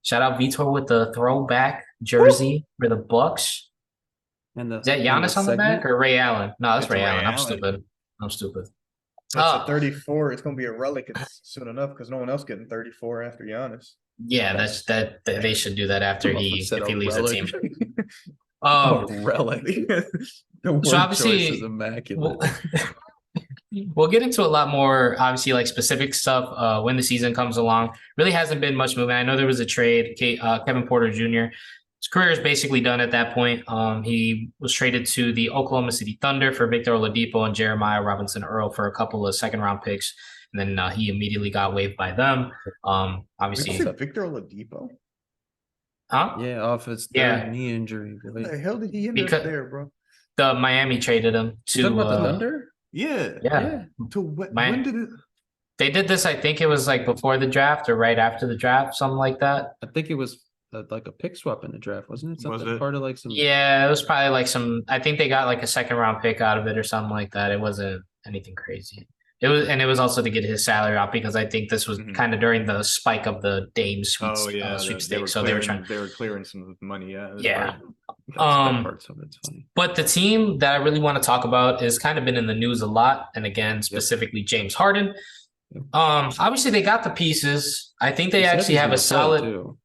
Shout out Vitor with the throwback jersey for the Bucks. And the Is that Giannis on the back or Ray Allen? No, that's It's Ray Ray Allen. I'm Allen. stupid. That's Oh. a 34. It's going to be a relic soon enough because no one else getting 34 after Giannis. Yeah, that they should do that after if he leaves the team. Oh, relic. The word obviously, choice is immaculate. We'll get into a lot more, obviously, like specific stuff when the season comes along. Really hasn't been much movement. I know there was a trade. Kevin Porter Jr. His career is basically done at that point. He was traded to the Oklahoma City Thunder for Victor Oladipo and Jeremiah Robinson Earl for a couple of second-round picks, and then he immediately got waived by them. Obviously, Victor Oladipo? huh? Yeah, off his third Yeah. knee injury. What Really. the hell did he end up Because- there, bro? The Miami traded him to. You talking about the Thunder? Yeah. Yeah. To when Man. did it? They did this, I think it was like before the draft or right after the draft, something like that. I think it was like a pick swap in the draft, wasn't it? Something it? part of like some. Yeah, it was probably like I think they got like a second round pick out of it or something like that. It wasn't anything crazy. It was also to get his salary out because I think this was Mhm. kind of during the spike of the Dame Oh yeah, sweepstakes. So they were trying. They were clearing some money. Yeah. that's Yeah. right. That part's of it's funny. But the team that I really want to talk about is kind of been in the news a lot, and again, specifically James Harden. Yep. Obviously they got the pieces. I think they He said actually he's have a gonna play, solid. too.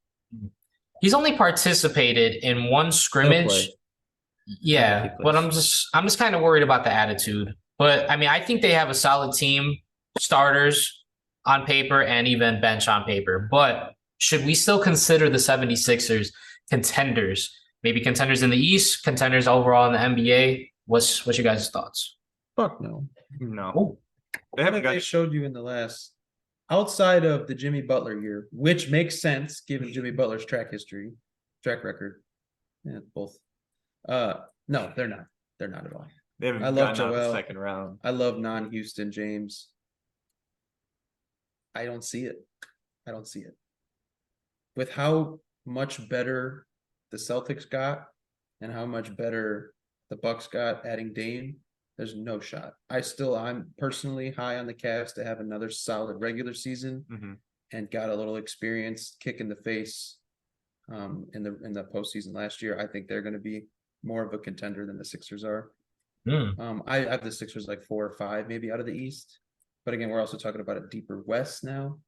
He's only participated in one scrimmage. play. Yeah, I think he but plays. I'm just kind of worried about the attitude. But I mean, I think they have a solid team, starters on paper and even bench on paper. But should we still consider the 76ers contenders? Maybe contenders in the East, contenders overall in the NBA. What's your guys' thoughts? Fuck no. No, Oh, they haven't I got. showed you in the last, outside of the Jimmy Butler year, which makes sense given Jimmy Butler's track record. Yeah, both. No, they're not. They're not at all. They haven't I love gotten out of the Joel. second round. I love non-Houston James. I don't see it. With how much better the Celtics got and how much better the Bucks got adding Dame, there's no shot. I'm personally high on the Cavs to have another solid regular season Mhm. and got a little experience kick in the face in the postseason last year. I think they're going to be more of a contender than the Sixers are. I have the Sixers like 4 or 5 maybe out of the East, but again, we're also talking about a deeper West now.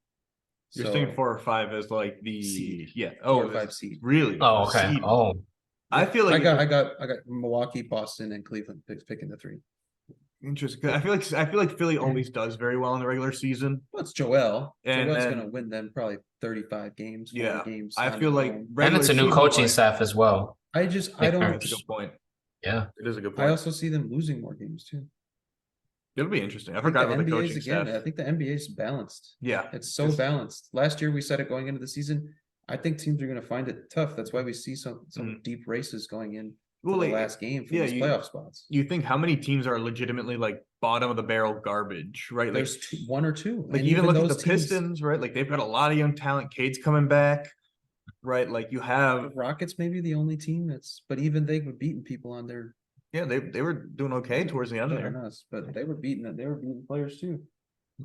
You're saying 4 or 5 as like the seed. yeah. 4 or 5 seed. Really? Oh, okay. Seed. Oh, I feel like I got Milwaukee, Boston, and Cleveland picking the 3. interesting. I feel like Philly always does very well in the regular season. Well, it's Joel. And Joel's going to win them probably 35 games. 40 games. I feel like and it's a new coaching staff as well. I That's a good point. Yeah, it is a good I point. also see them losing more games too. It'll be interesting. I forgot about the coaching staff. I think the NBA is balanced. Yeah, It's so balanced. Last year we said it going into the season. I think teams are going to find it tough. That's why we see some deep races going in the last game for these playoff spots. You think how many teams are legitimately like bottom of the barrel garbage, right? There's like 1 or 2. Like even look at the Pistons, right? Like they've got a lot of young talent. Cade's coming back, right? Like you have the Rockets, maybe the only team but even they were beating people on their. Yeah, they were doing okay towards the end there. Us, but they were beating players too.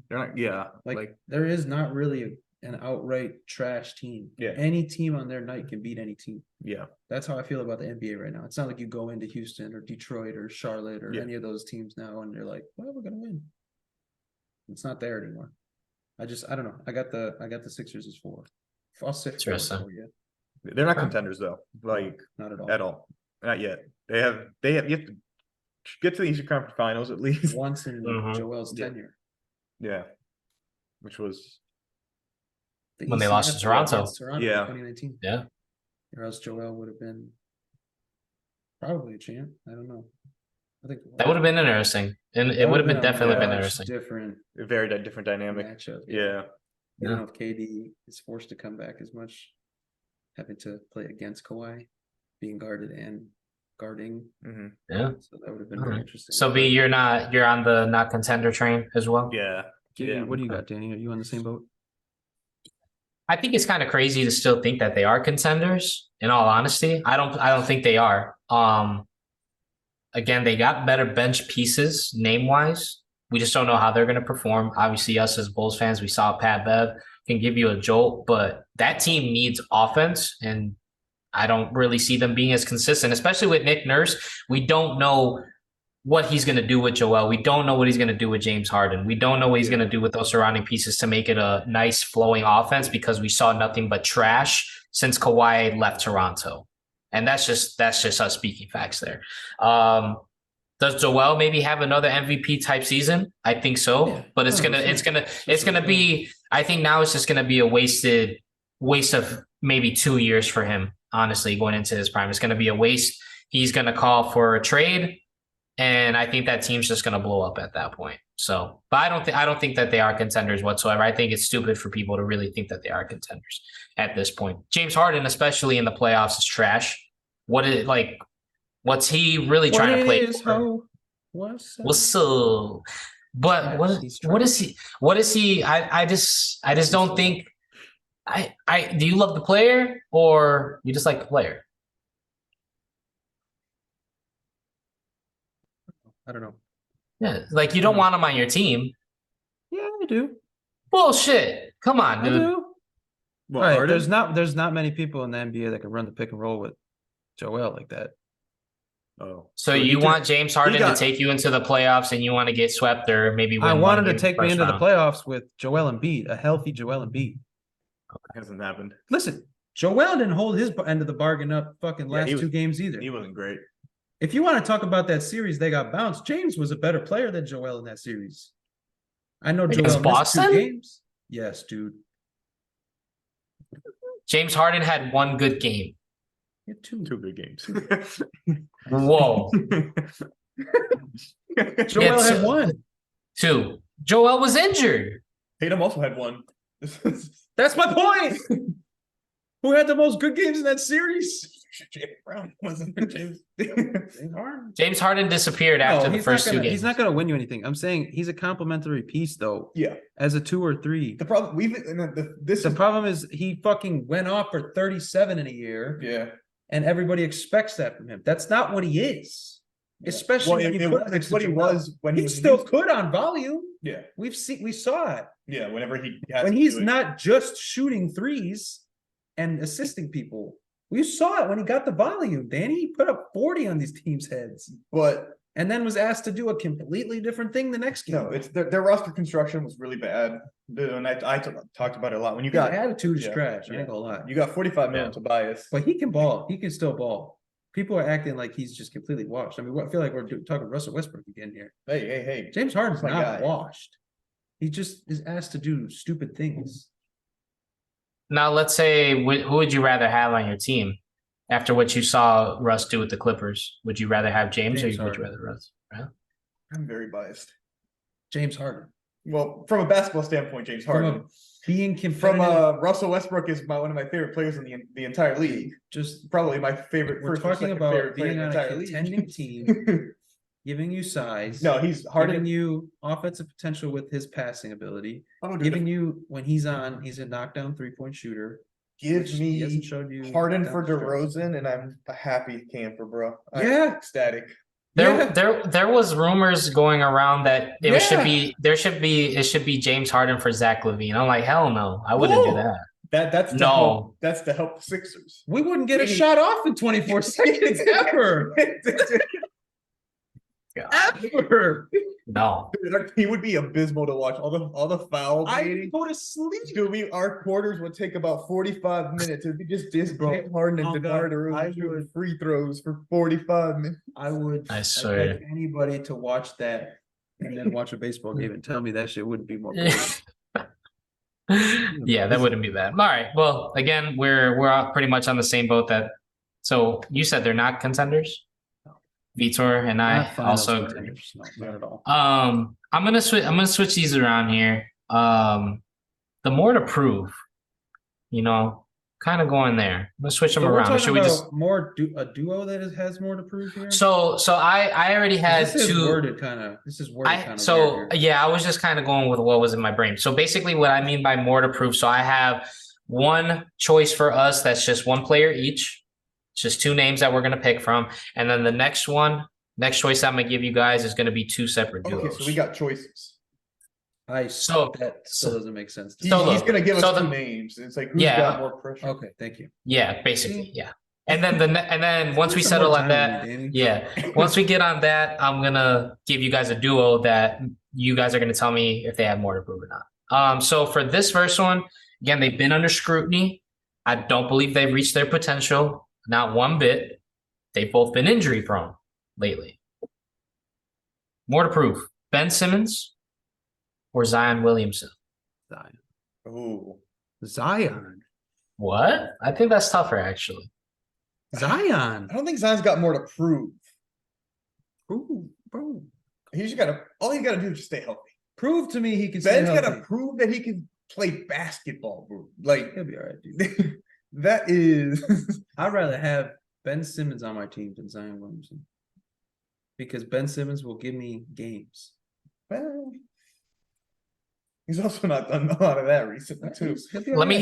They're not, yeah. Like there is not really an outright trash team. Yeah. Any team on their night can beat any team. Yeah. That's how I feel about the NBA right now. It's not like you go into Houston or Detroit or Charlotte or any of those teams now and they're like, well, we're gonna win. It's not there anymore. I don't know. I got the Sixers as 4. I'll sit for you. They're not contenders though. Like not at all. At all. Not yet. They have you have to get to the Eastern Conference Finals at least. Once in Joel's tenure. Yeah. Which was when they lost to Toronto. Yeah. 2019. Yeah. Or else Joel would have been probably a champ. I don't know. I think that would have been interesting. And it would have been definitely been interesting. A very different dynamic. Matchup. Yeah. You know, if KD is forced to come back as much, having to play against Kawhi, being guarded and guarding. Yeah. So that would have been very interesting. So B, you're on the not contender train as well? Yeah. What do you got, Danny? Are you on the same boat? I think it's kind of crazy to still think that they are contenders, in all honesty. I don't think they are. Again, they got better bench pieces name-wise. We just don't know how they're going to perform. Obviously, us as Bulls fans, we saw Pat Bev can give you a jolt, but that team needs offense, and I don't really see them being as consistent, especially with Nick Nurse. We don't know what he's going to do with Joel. We don't know what he's going to do with James Harden. We don't know what he's going to do with those surrounding pieces to make it a nice flowing offense, because we saw nothing but trash since Kawhi left Toronto. And that's just us speaking facts there. Does Joel maybe have another MVP type season? I think so, but it's gonna be. I think now it's just gonna be a waste of maybe 2 years for him. Honestly, going into his prime, it's gonna be a waste. He's gonna call for a trade, and I think that team's just gonna blow up at that point. So, but I don't think that they are contenders whatsoever. I think it's stupid for people to really think that they are contenders at this point. James Harden, especially in the playoffs, is trash. What's he really trying to play for? What's up? But what is he? I just don't think. Do you love the player or you just like the player? I don't know. Yeah, like you don't want him on your team. Yeah, I do. Bullshit. Come on, dude. I do. Well, right, there's not many people in the NBA that can run the pick and roll with Joel like that. Oh, so you want James Harden to take you into the playoffs, and you want to get swept or maybe win? I wanted to take me into the playoffs with Joel Embiid, a healthy Joel Embiid. Hasn't happened. Listen, Joel didn't hold his end of the bargain up fucking last 2 games either. He wasn't great. If you want to talk about that series, they got bounced. James was a better player than Joel in that series. I know Joel missed 2 games. Yes, dude. James Harden had 1 good game. Two good games. Whoa. Joel had 1. 2. Joel was injured. Tatum also had 1. That's my point. Who had the most good games in that series? James Brown wasn't James. James Harden disappeared after the first 2 games. He's not going to win you anything. I'm saying he's a complimentary piece, though. Yeah, as a 2 or 3. The problem problem is he fucking went off for 37 in a year. Yeah, and everybody expects that from him. That's not what he is. Yeah. Especially it's what he was when he still could on volume. Yeah, we saw it. Yeah, whenever when he's not just shooting threes and assisting people. We saw it when he got the volume, Danny. He put up 40 on these teams' heads, and then was asked to do a completely different thing the next game. No, it's their roster construction was really bad. And I talked about it a lot. When you His got attitude is yeah, trash. I yeah. ain't gonna lie. you got 45 million to bias. But he can ball. He can still ball. People are acting like he's just completely washed. I mean, I feel like we're talking Russell Westbrook again here. Hey. James Harden's My not guy. washed. He just is asked to do stupid things. Now, let's say, who would you rather have on your team after what you saw Russ do with the Clippers? Would you rather have James or would you Harden. rather Russ? Right? I'm very biased. James Harden. Well, from a basketball standpoint, James Harden. Being From competitive. Russell Westbrook is one of my favorite players in the entire league. Just Probably my favorite. we're first or talking second about favorite player being in on the a entire contending league. team, giving you size. No, he's giving Harden. you offensive potential with his passing ability. Oh, dude, Giving you when he's on, he's a knockdown 3-point shooter. give which he hasn't me showed you Harden down for the stretch. DeRozan, and I'm a happy camper, bro. I'm Yeah. ecstatic. There was rumors going around that it should Yeah. be James Harden for Zach LaVine. I'm like, hell no, I wouldn't do Whoa. that. That's to No. help, that's to help the Sixers. We wouldn't get a shot off in 24 seconds ever. Ever. No. He would be abysmal to watch. All the fouls. I go to sleep. Dude, our quarters would take about 45 minutes. It'd be just this Bro, James Harden and oh DeMar God, I DeRozan shooting would- free throws for 45 minutes. I would I I'd swear. like anybody to watch that and then watch a baseball game and tell me that shit wouldn't be more boring. Yeah, that wouldn't be bad. All right. Well, again, we're all pretty much on the same boat. So you said they're not contenders. Vitor and I Not finals also agree. contenders. No, not at all. I'm gonna switch these around here. The more to prove, kind of going there. I'm gonna switch them So we're around. Or talking should we about just? a duo that has more to prove here? So I already had this is two. worded kind of. This is worded kind of. So yeah, I was just kind of going with what was in my brain. So basically, what I mean by more to prove. So I have one choice for us that's just one player each. It's just two names that we're gonna pick from, and then the next choice I'm gonna give you guys is gonna be two separate duos. Okay, so we got choices. that still doesn't make sense. He's So going to give us so two the- names. It's like, who's Yeah. got more pressure? Okay, thank you. Yeah, basically, yeah. And then once we Spend some settle more on time that, with me, Danny. yeah. Once we get on that, I'm gonna give you guys a duo that you guys are gonna tell me if they have more to prove or not. So for this first one, again, they've been under scrutiny. I don't believe they've reached their potential, not one bit. They've both been injury prone lately. More to prove: Ben Simmons or Zion Williamson. Zion. Ooh. Zion. What? I think that's tougher, actually. Zion. I don't think Zion's got more to prove. Ooh, bro. All he's got to do is just stay healthy. Prove to me he can stay Ben's got to healthy. prove that he can play basketball, bro. Like, He'll be all right, dude. that is. I'd rather have Ben Simmons on my team than Zion Williamson. Because Ben Simmons will give me games. Well, he's also not done a lot of that recently, too. He'll be all Let me right.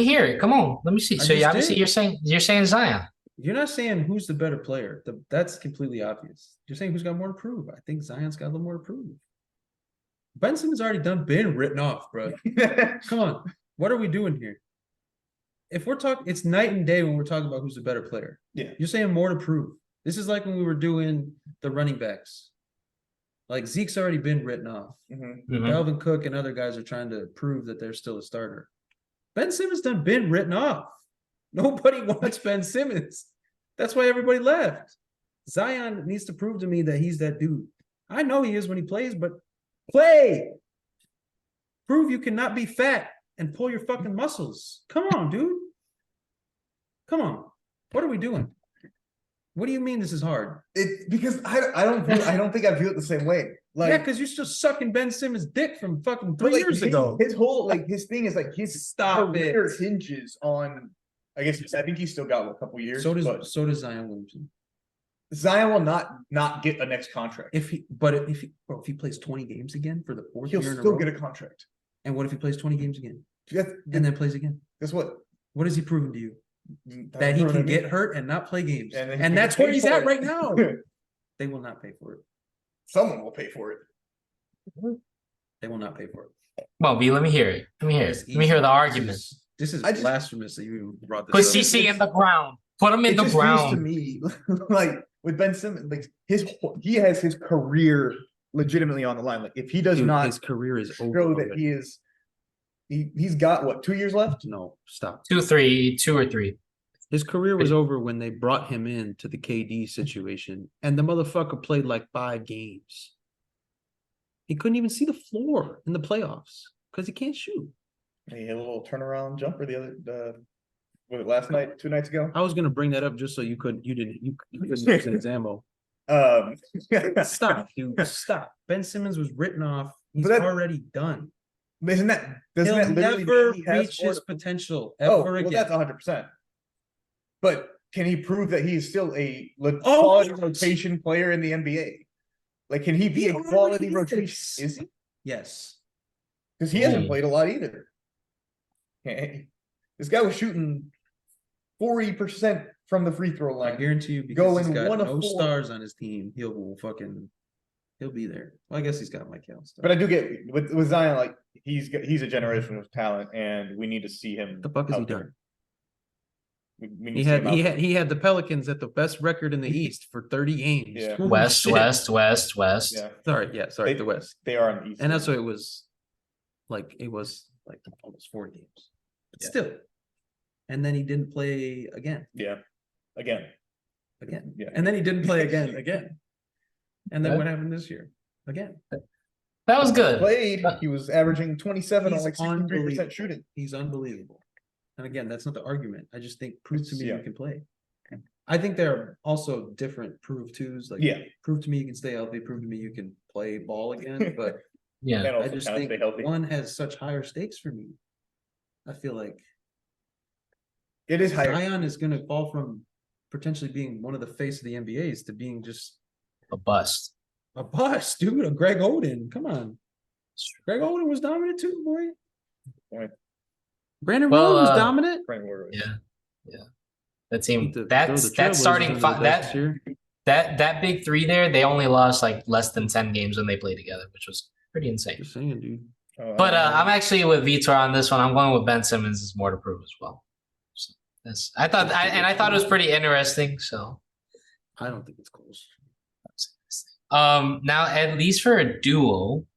hear it. Come on, let me see. I So just obviously did. you're saying Zion. You're not saying who's the better player. That's completely obvious. You're saying who's got more to prove. I think Zion's got a little more to prove. Ben Simmons already been written off, bro. Come on. What are we doing here? If we're talking, it's night and day when we're talking about who's the better player. Yeah. You're saying more to prove. This is like when we were doing the running backs. Like Zeke's already been written off. Mhm. Mhm. Dalvin Cook and other guys are trying to prove that they're still a starter. Ben Simmons been written off. Nobody wants Ben Simmons. That's why everybody left. Zion needs to prove to me that he's that dude. I know he is when he plays, but play. Prove you cannot be fat and pull your fucking muscles. Come on, dude. Come on. What are we doing? What do you mean this is hard? Because I don't think I view it the same way. Like, Yeah, because you're still sucking Ben Simmons' dick from fucking but, 3 like, years his, ago. his whole his thing is like his Stop career it. hinges on. I think he's still got a couple years. So but does Zion Williamson. Zion will not get a next contract. If he plays 20 games again for the fourth He'll year in a still row, get a contract. and what if he plays 20 games again That's, and then plays again? that's what What has he proven to you? That he can get hurt and not play games, And then he and can that's get where paid he's for at it. right now. They will not pay for it. Someone will pay for it. They will not pay for it. Well, B, let me hear it. Let me hear it. It's Let me hear the easy. argument. This is I just- blasphemous that you even brought Put this up. CC in the ground. Put him in It the just feels to ground. me like with Ben Simmons, like he has his career legitimately on the line. Like if he does Dude, not his career is over. show that already. he is, he's got what, 2 years left? No, stop. 2 or 3. His career was over when they brought him in to the KD situation, and the motherfucker played like 5 games. He couldn't even see the floor in the playoffs because he can't shoot. He had a little turnaround jumper was it last night, 2 nights ago? I was gonna bring that up just so you couldn't use his ammo. Stop, dude. Stop. Ben Simmons was written off. He's already done. Doesn't that He'll literally never mean he has reach more his to- potential Oh, ever well, again. that's 100%. But can he prove that he's still a Oh, quality yes. rotation player in the NBA? Like, can he be He a quality already rotation? is. Is he? Yes. Because he hasn't Ooh. played a lot either. Hey, this guy was shooting 40% from the free throw I line. guarantee you, because he's Going got 1 of no 4. stars on his team, he'll be there. Well, I guess he's got Mike Allen. But I do get with Zion, like he's a generational talent, and we need to see him. What the fuck is he out there. done? We need He to see had him out he there. had he had the Pelicans at the best record in the East for 30 games. Yeah. Holy West, shit. West. Yeah, Sorry, They- the West. they are in the East. And that's what it was like almost 4 games. But Yeah. still. And then he didn't play again. Yeah, again. Yeah. And then he didn't play again. And then Yeah. what happened this year? Again. That was good. Played. He was averaging 27 on He's like 63% unbelievable. shooting. He's unbelievable. And again, that's not the argument. I just think prove to me Yeah. you can play. I think there are also different prove twos. Like Yeah. prove to me you can stay healthy, prove to me you can play ball again. But Yeah. And I also just kind of think stay healthy. one has such higher stakes for me. I feel like It is higher. Zion is going to fall from potentially being one of the face of the NBA's to being just A bust. a bust, dude. A Greg Oden. Come on. Greg Oden was dominant too, boy. Point. Brandon Well, Roy was dominant. Frank Ward was- Yeah. That team. Throw the That's Trailblazers starting under the five. bus this year. That big 3 there. They only lost like less than 10 games when they played together, which was pretty insane. Just saying, dude. But I'm actually with Vitor on this one. I'm going with Ben Simmons. Is more to prove as well. So I thought it was pretty interesting. So I don't think it's close. now at least for a duo,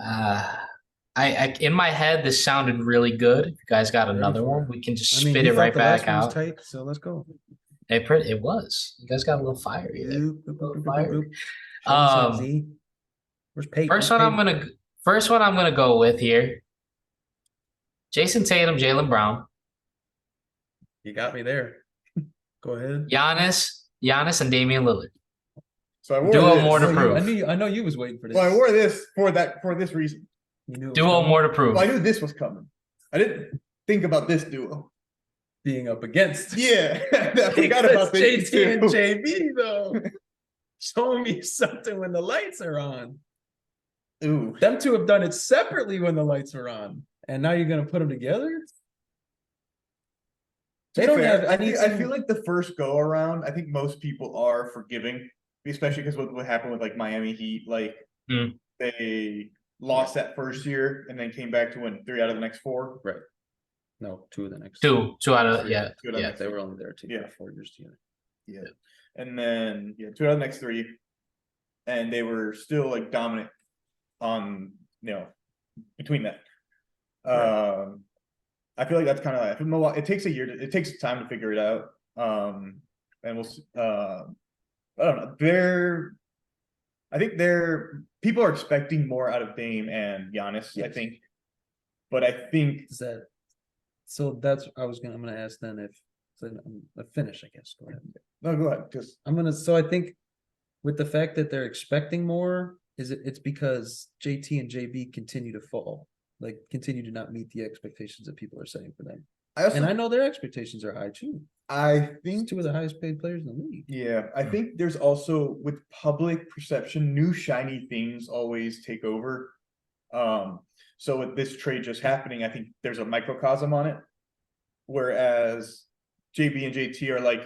I in my head this sounded really good. If you guys got another one, we can just spit you it thought right the last back one was out. tight, so let's go. It was. You guys got a little fiery there. Boop, boop, boop, boop, boop, boop. Show me Um, some, Z. Where's Peyton? First one I'm gonna go with here. Jason Tatum, Jaylen Brown, You got me there. Go ahead. Giannis, and Damian Lillard. So I wore Duo this. more to Oh, prove. I know you was waiting for this. Well, I wore this for this reason. You knew it was Duo coming. more to prove. Well, I knew this was coming. I didn't think about this duo. Being up against. Yeah, I forgot about this JT and too. JB though. Show me something when the lights are on. Ooh, Them two have done it separately when the lights are on, and now you're gonna put them together. They don't have I anything. feel like the first go around, I think most people are forgiving, especially because what happened with like Miami Heat, like Mm. they lost that first year and then came back to win 3 out of the next 4. Right. No, 2 of the next. Two out of 2 out of the yeah. next They 3. were only there together Yeah. 4 years together. Yeah. And then 2 out of the next 3. And they were still like dominant on, between that. Right. I feel like that's kind of it takes a year it takes time to figure it out. And we'll I don't know. I think people are expecting more out of Dame and Giannis, I Yes. think. But I think Is that so? That's I'm gonna ask then if a finish. I guess. Go ahead. no, go ahead. Because So I think with the fact that they're expecting more, it's because JT and JB continue to fall, like continue to not meet the expectations that people are setting for them. And I know their expectations are high too. I These think 2 of the highest paid players in the league. Yeah, I think there's also with public perception, new shiny things always take over. So with this trade just happening, I think there's a microcosm on it. Whereas JB and JT are like,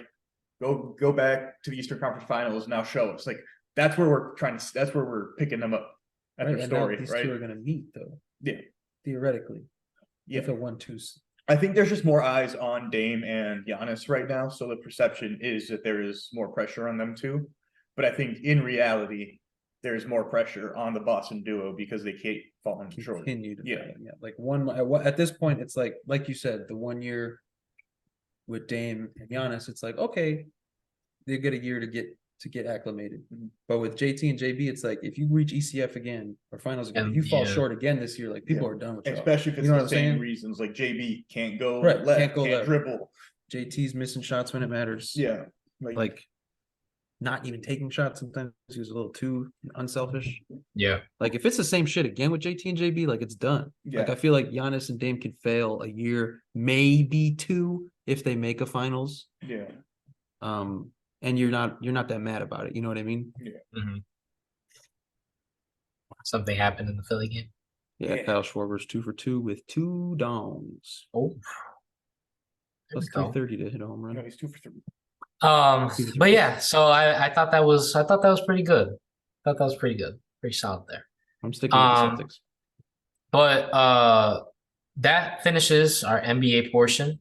go back to the Eastern Conference Finals, now show us. Like that's where we're picking them up at Right? their And now story, these right? 2 are gonna meet though. Yeah. Theoretically. Yeah. If a 1-2 I think there's just more eyes on Dame and Giannis right now, so the perception is that there is more pressure on them too. But I think in reality, there's more pressure on the Boston duo because they can't fall short. Continue to Yeah. fail. Yeah. Like at this point, it's like you said, the 1 year with Dame and Giannis, it's like, okay, they get a year to get acclimated. But with JT and JB, it's like if you reach ECF again or finals again, if you fall short again this year, like people are done with you. Especially if it's You know the what I'm same saying? reasons, like JB can't go Right, left, can't go left. dribble. JT's missing shots when it matters. Yeah. Like not even taking shots sometimes. He was a little too unselfish. Yeah. Like if it's the same shit again with JT and JB, like it's done. Yeah. Like I feel like Giannis and Dame can fail a year, maybe 2 if they make a finals. Yeah. And you're not that mad about it. You know what I mean? Mhm. Something happened in the Philly game. Yeah. Kyle Schwarber's 2 for 2 with 2 dongs. Oh. Plus 330 to hit a home No, run. he's 2 for 3. But yeah, so I thought that was pretty good. I thought that was pretty good. Pretty solid there. I'm sticking with the Celtics. But that finishes our NBA portion.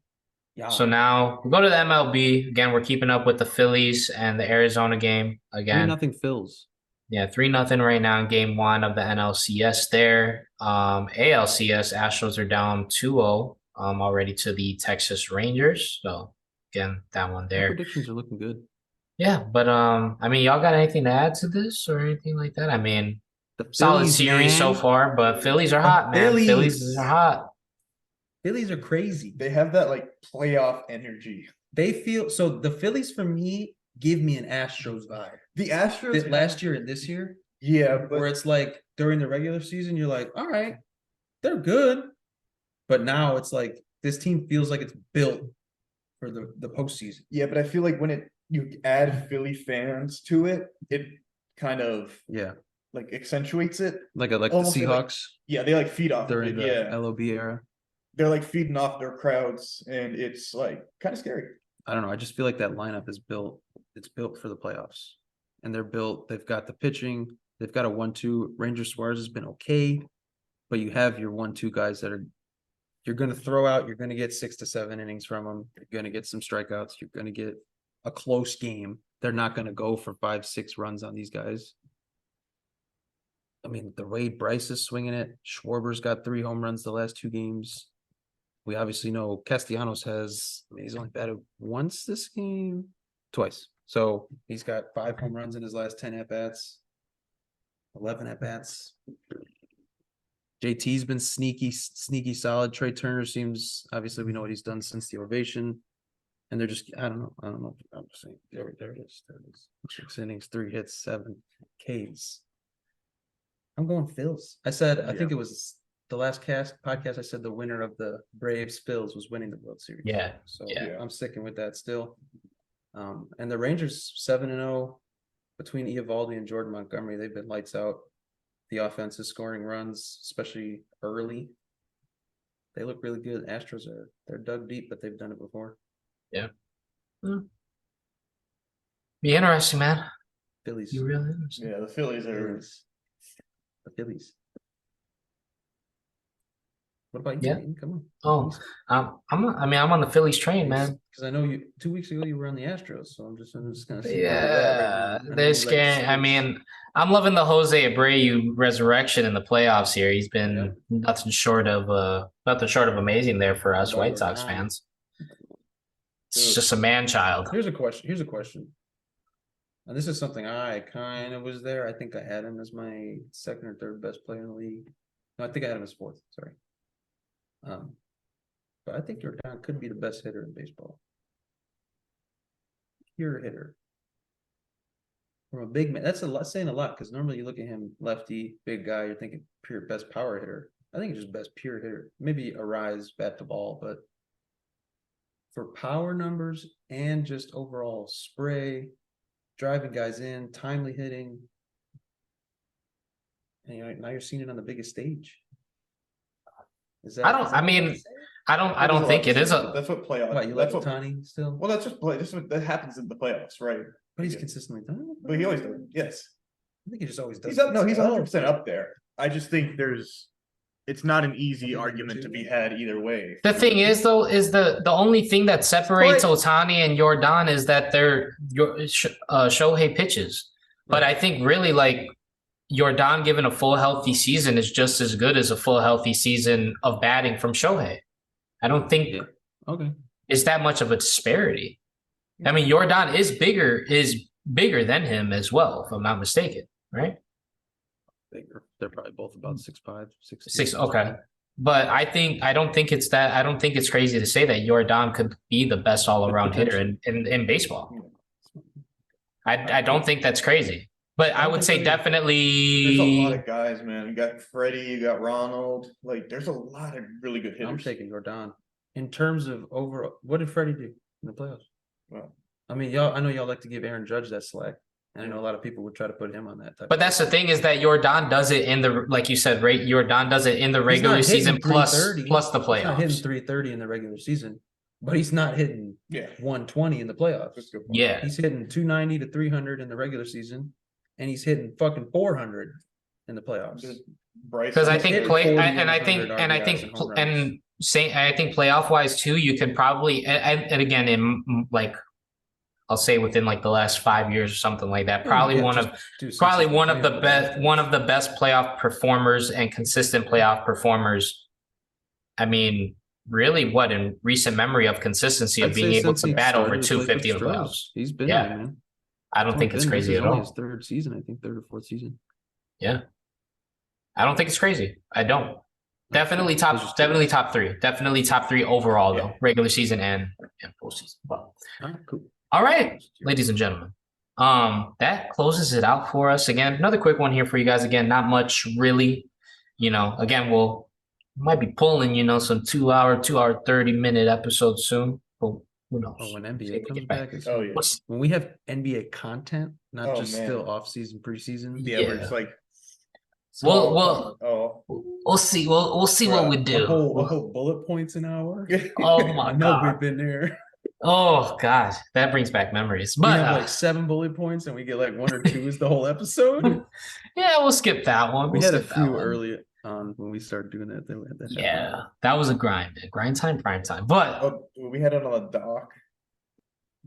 Yeah. So now we go to the MLB. Again, we're keeping up with the Phillies and the Arizona game. Again, 3-0 Phils. yeah, 3-0 right now in game 1 of the NLCS there. ALCS, Astros are down 2-0 already to the Texas Rangers. So again, that one My there. predictions are looking good. Yeah, but I mean, y'all got anything to add to this or anything like that? I mean, The solid Phillies, series so man. far, but Phillies are hot, man. Phillies are hot. Phillies are crazy. They have that like playoff energy. They feel so. The Phillies for me give me an Astros vibe. The Astros Last year and this year, yeah, but where it's like during the regular season, you're like, all right, they're good, but now it's like this team feels like it's built for the postseason. yeah, but I feel like when you add Philly fans to it, it kind of like accentuates it. Like the Almost Seahawks Yeah, they like feed off during of the it. Yeah, LOB era. they're like feeding off their crowds, and it's like kind of scary. I don't know. I just feel like that lineup is built. It's built for the playoffs, and they're built. They've got the pitching. They've got a 1-2. Ranger Suarez has been okay, but you have your 1-2 guys that are. You're going to throw out. You're going to get 6 to 7 innings from them. You're going to get some strikeouts. You're going to get a close game. They're not going to go for 5-6 runs on these guys. I mean, the way Bryce is swinging it, Schwarber's got 3 home runs the last 2 games. We obviously know Castellanos has, I mean, he's only batted once this game, twice. So he's got 5 home runs in his last 10 at-bats, 11 at-bats. JT's been sneaky solid. Trey Turner seems, obviously we know what he's done since the ovation. And they're just, I don't know. I'm just saying, there it is. 6 innings, 3 hits, 7 Ks. I'm going Phils. I think it was the last podcast, I said the winner of the Braves Phils was winning the World Series. Yeah. So Yeah. I'm sticking with that still. And the Rangers 7-0 between Eovaldi and Jordan Montgomery. They've been lights out. The offense is scoring runs, especially early. They look really good. Astros they're dug deep, but they've done it before. Yeah. Be interesting, man. Phillies. You really interesting. Yeah, the Phillies are. The Phillies. What about you? Yeah. Man? Come on. Oh, I'm on the Phillies train, man. Because I know 2 weeks ago you were on the Astros, so I'm just gonna see. Yeah, they're scaring. I mean, I'm loving the Jose Abreu resurrection in the playoffs here. He's been nothing short of amazing there for us White Sox fans. It's just a man child. Here's a question. And this is something I kind of was there. I think I had him as my 2nd or 3rd best player in the league. No, I think I had him as 4th. Sorry. But I think Jordan could be the best hitter in baseball. Pure hitter. From a big man. That's saying a lot because normally you look at him, lefty, big guy, you're thinking pure best power hitter. I think he's just best pure hitter. Maybe a rise, bat the ball, but for power numbers and just overall spray, driving guys in, timely hitting. And now you're seeing it on the biggest stage. I don't think it is a. That's what playoffs. What, you like Ohtani still? Well, that's just play. This is what that happens in the playoffs, right? But he's consistently done it. But he always does. Yes, I think he just always does. he's up. No, he's 100% up there. I just think there's it's not an easy argument to be had either way. The thing is, though, is the only thing that separates But- Otani and Jordan is that they're Shohei pitches. But I think really like Jordan given a full healthy season is just as good as a full healthy season of batting from Shohei. I don't think Yeah. Okay. it's that much of a disparity. I mean, Jordan is bigger than him as well, if I'm not mistaken, right? They're probably both about 6'5", 6'6". 6, okay. But I don't think it's crazy to say that Jordan could be the best all around hitter in baseball. I don't think that's crazy. But I would say There's a definitely lot of guys, man. You got Freddie, you got Ronald. Like, there's a lot of really good hitters. I'm taking Jordan. In terms of overall, what did Freddie do in the playoffs? Well, I mean, I know y'all like to give Aaron Judge that slack. And I know a lot of people would try to put him on that type. But that's the thing is that Jordan does it in the, like you said, right? Jordan does it in the regular season plus the He's not hitting playoffs. 330 in the regular season, but he's not hitting 120 in the playoffs. that's a good point. Yeah. He's hitting 290 to 300 in the regular season, and he's hitting fucking 400 in the playoffs. Bryce, Because I He's think hitting play 40 and I think RBIs and I think home runs. and say I think playoff wise too, you could probably and again in like I'll say within like the last 5 years or something like that, probably one of the best playoff performers and consistent playoff performers. I mean, really, what in recent memory of consistency of being able to bat over 250 in the playoffs. He's been Yeah. there, man. I don't think it's crazy This is at only all. his third season, I think, third or fourth season. Yeah, I don't think it's crazy. I don't. Definitely top three. Definitely top three overall though, regular season and postseason. But, Cool. all right, ladies and gentlemen. That closes it out for us. Again, another quick one here for you guys. Again, not much really. Again, might be pulling, some 2 hour, 30-minute episodes soon. But who knows? Oh, when See if NBA we comes get back, it's, Oh yeah. when we have NBA content, not Oh, just man. still off season, preseason. Yeah, Yeah. we're just like We'll see. We'll see what we A do. whole bullet points an hour. Oh my I know god. we've been there. Oh god, that brings back memories. We But have like 7 bullet points, and we get like 1 or 2 is the whole episode. yeah, we'll skip that one. We We'll had a skip that few one. early on when we started doing that. Then we had that. Yeah, that was a grind, man. Grind time, prime time. But Oh, we had it on a dock.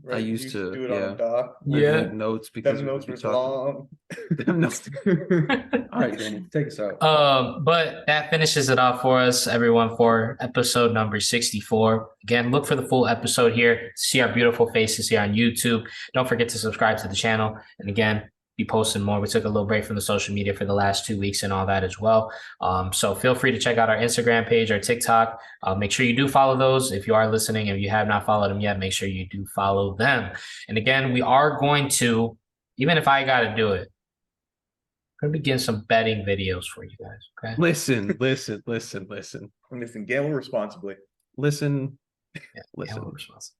I used to, do it yeah. on a dock. Yeah. Notes because Them we notes would were be talking. long. Them notes. All right, Danny, take us out. but that finishes it off for us, everyone, for episode number 64. Again, look for the full episode here. See our beautiful faces here on YouTube. Don't forget to subscribe to the channel. And again, be posting more. We took a little break from the social media for the last 2 weeks and all that as well. So feel free to check out our Instagram page, our TikTok. Make sure you do follow those. If you are listening, if you have not followed them yet, make sure you do follow them. And again, we are going to, even if I got to do it, I'm going to begin some betting videos for you guys. Okay. Listen. Listen, gamble responsibly. Listen. Yeah, Listen. we're responsible.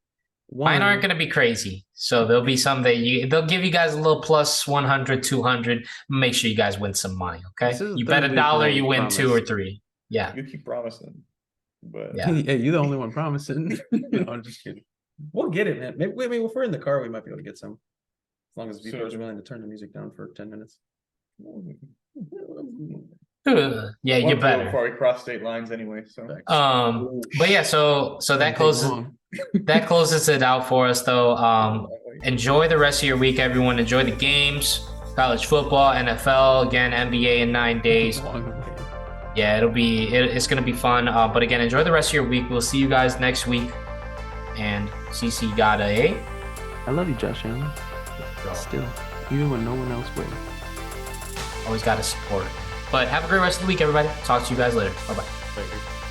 Mine aren't going to be crazy. So there'll be some that they'll give you guys a little plus 100, 200. Make sure you guys win some money. Okay. This is the You bet third $1, week you win promise. 2 or 3. Yeah. You keep promising, but Yeah. Hey, you're the only one promising. No, I'm just kidding. We'll get it, man. Maybe if we're in the car, we might be able to get some. As long as people are willing to turn the music down for 10 minutes. Yeah, you better. Before we cross state lines anyway. So But yeah, so that closes it out for us though. Enjoy the rest of your week, everyone. Enjoy the games, college football, NFL, again, NBA in 9 days. Yeah, it's gonna be fun. But again, enjoy the rest of your week. We'll see you guys next week. And CC got a I love you, Josh Allen. Still, even when no one else will. always gotta support. But have a great rest of the week, everybody. Talk to you guys later. Bye bye. Later.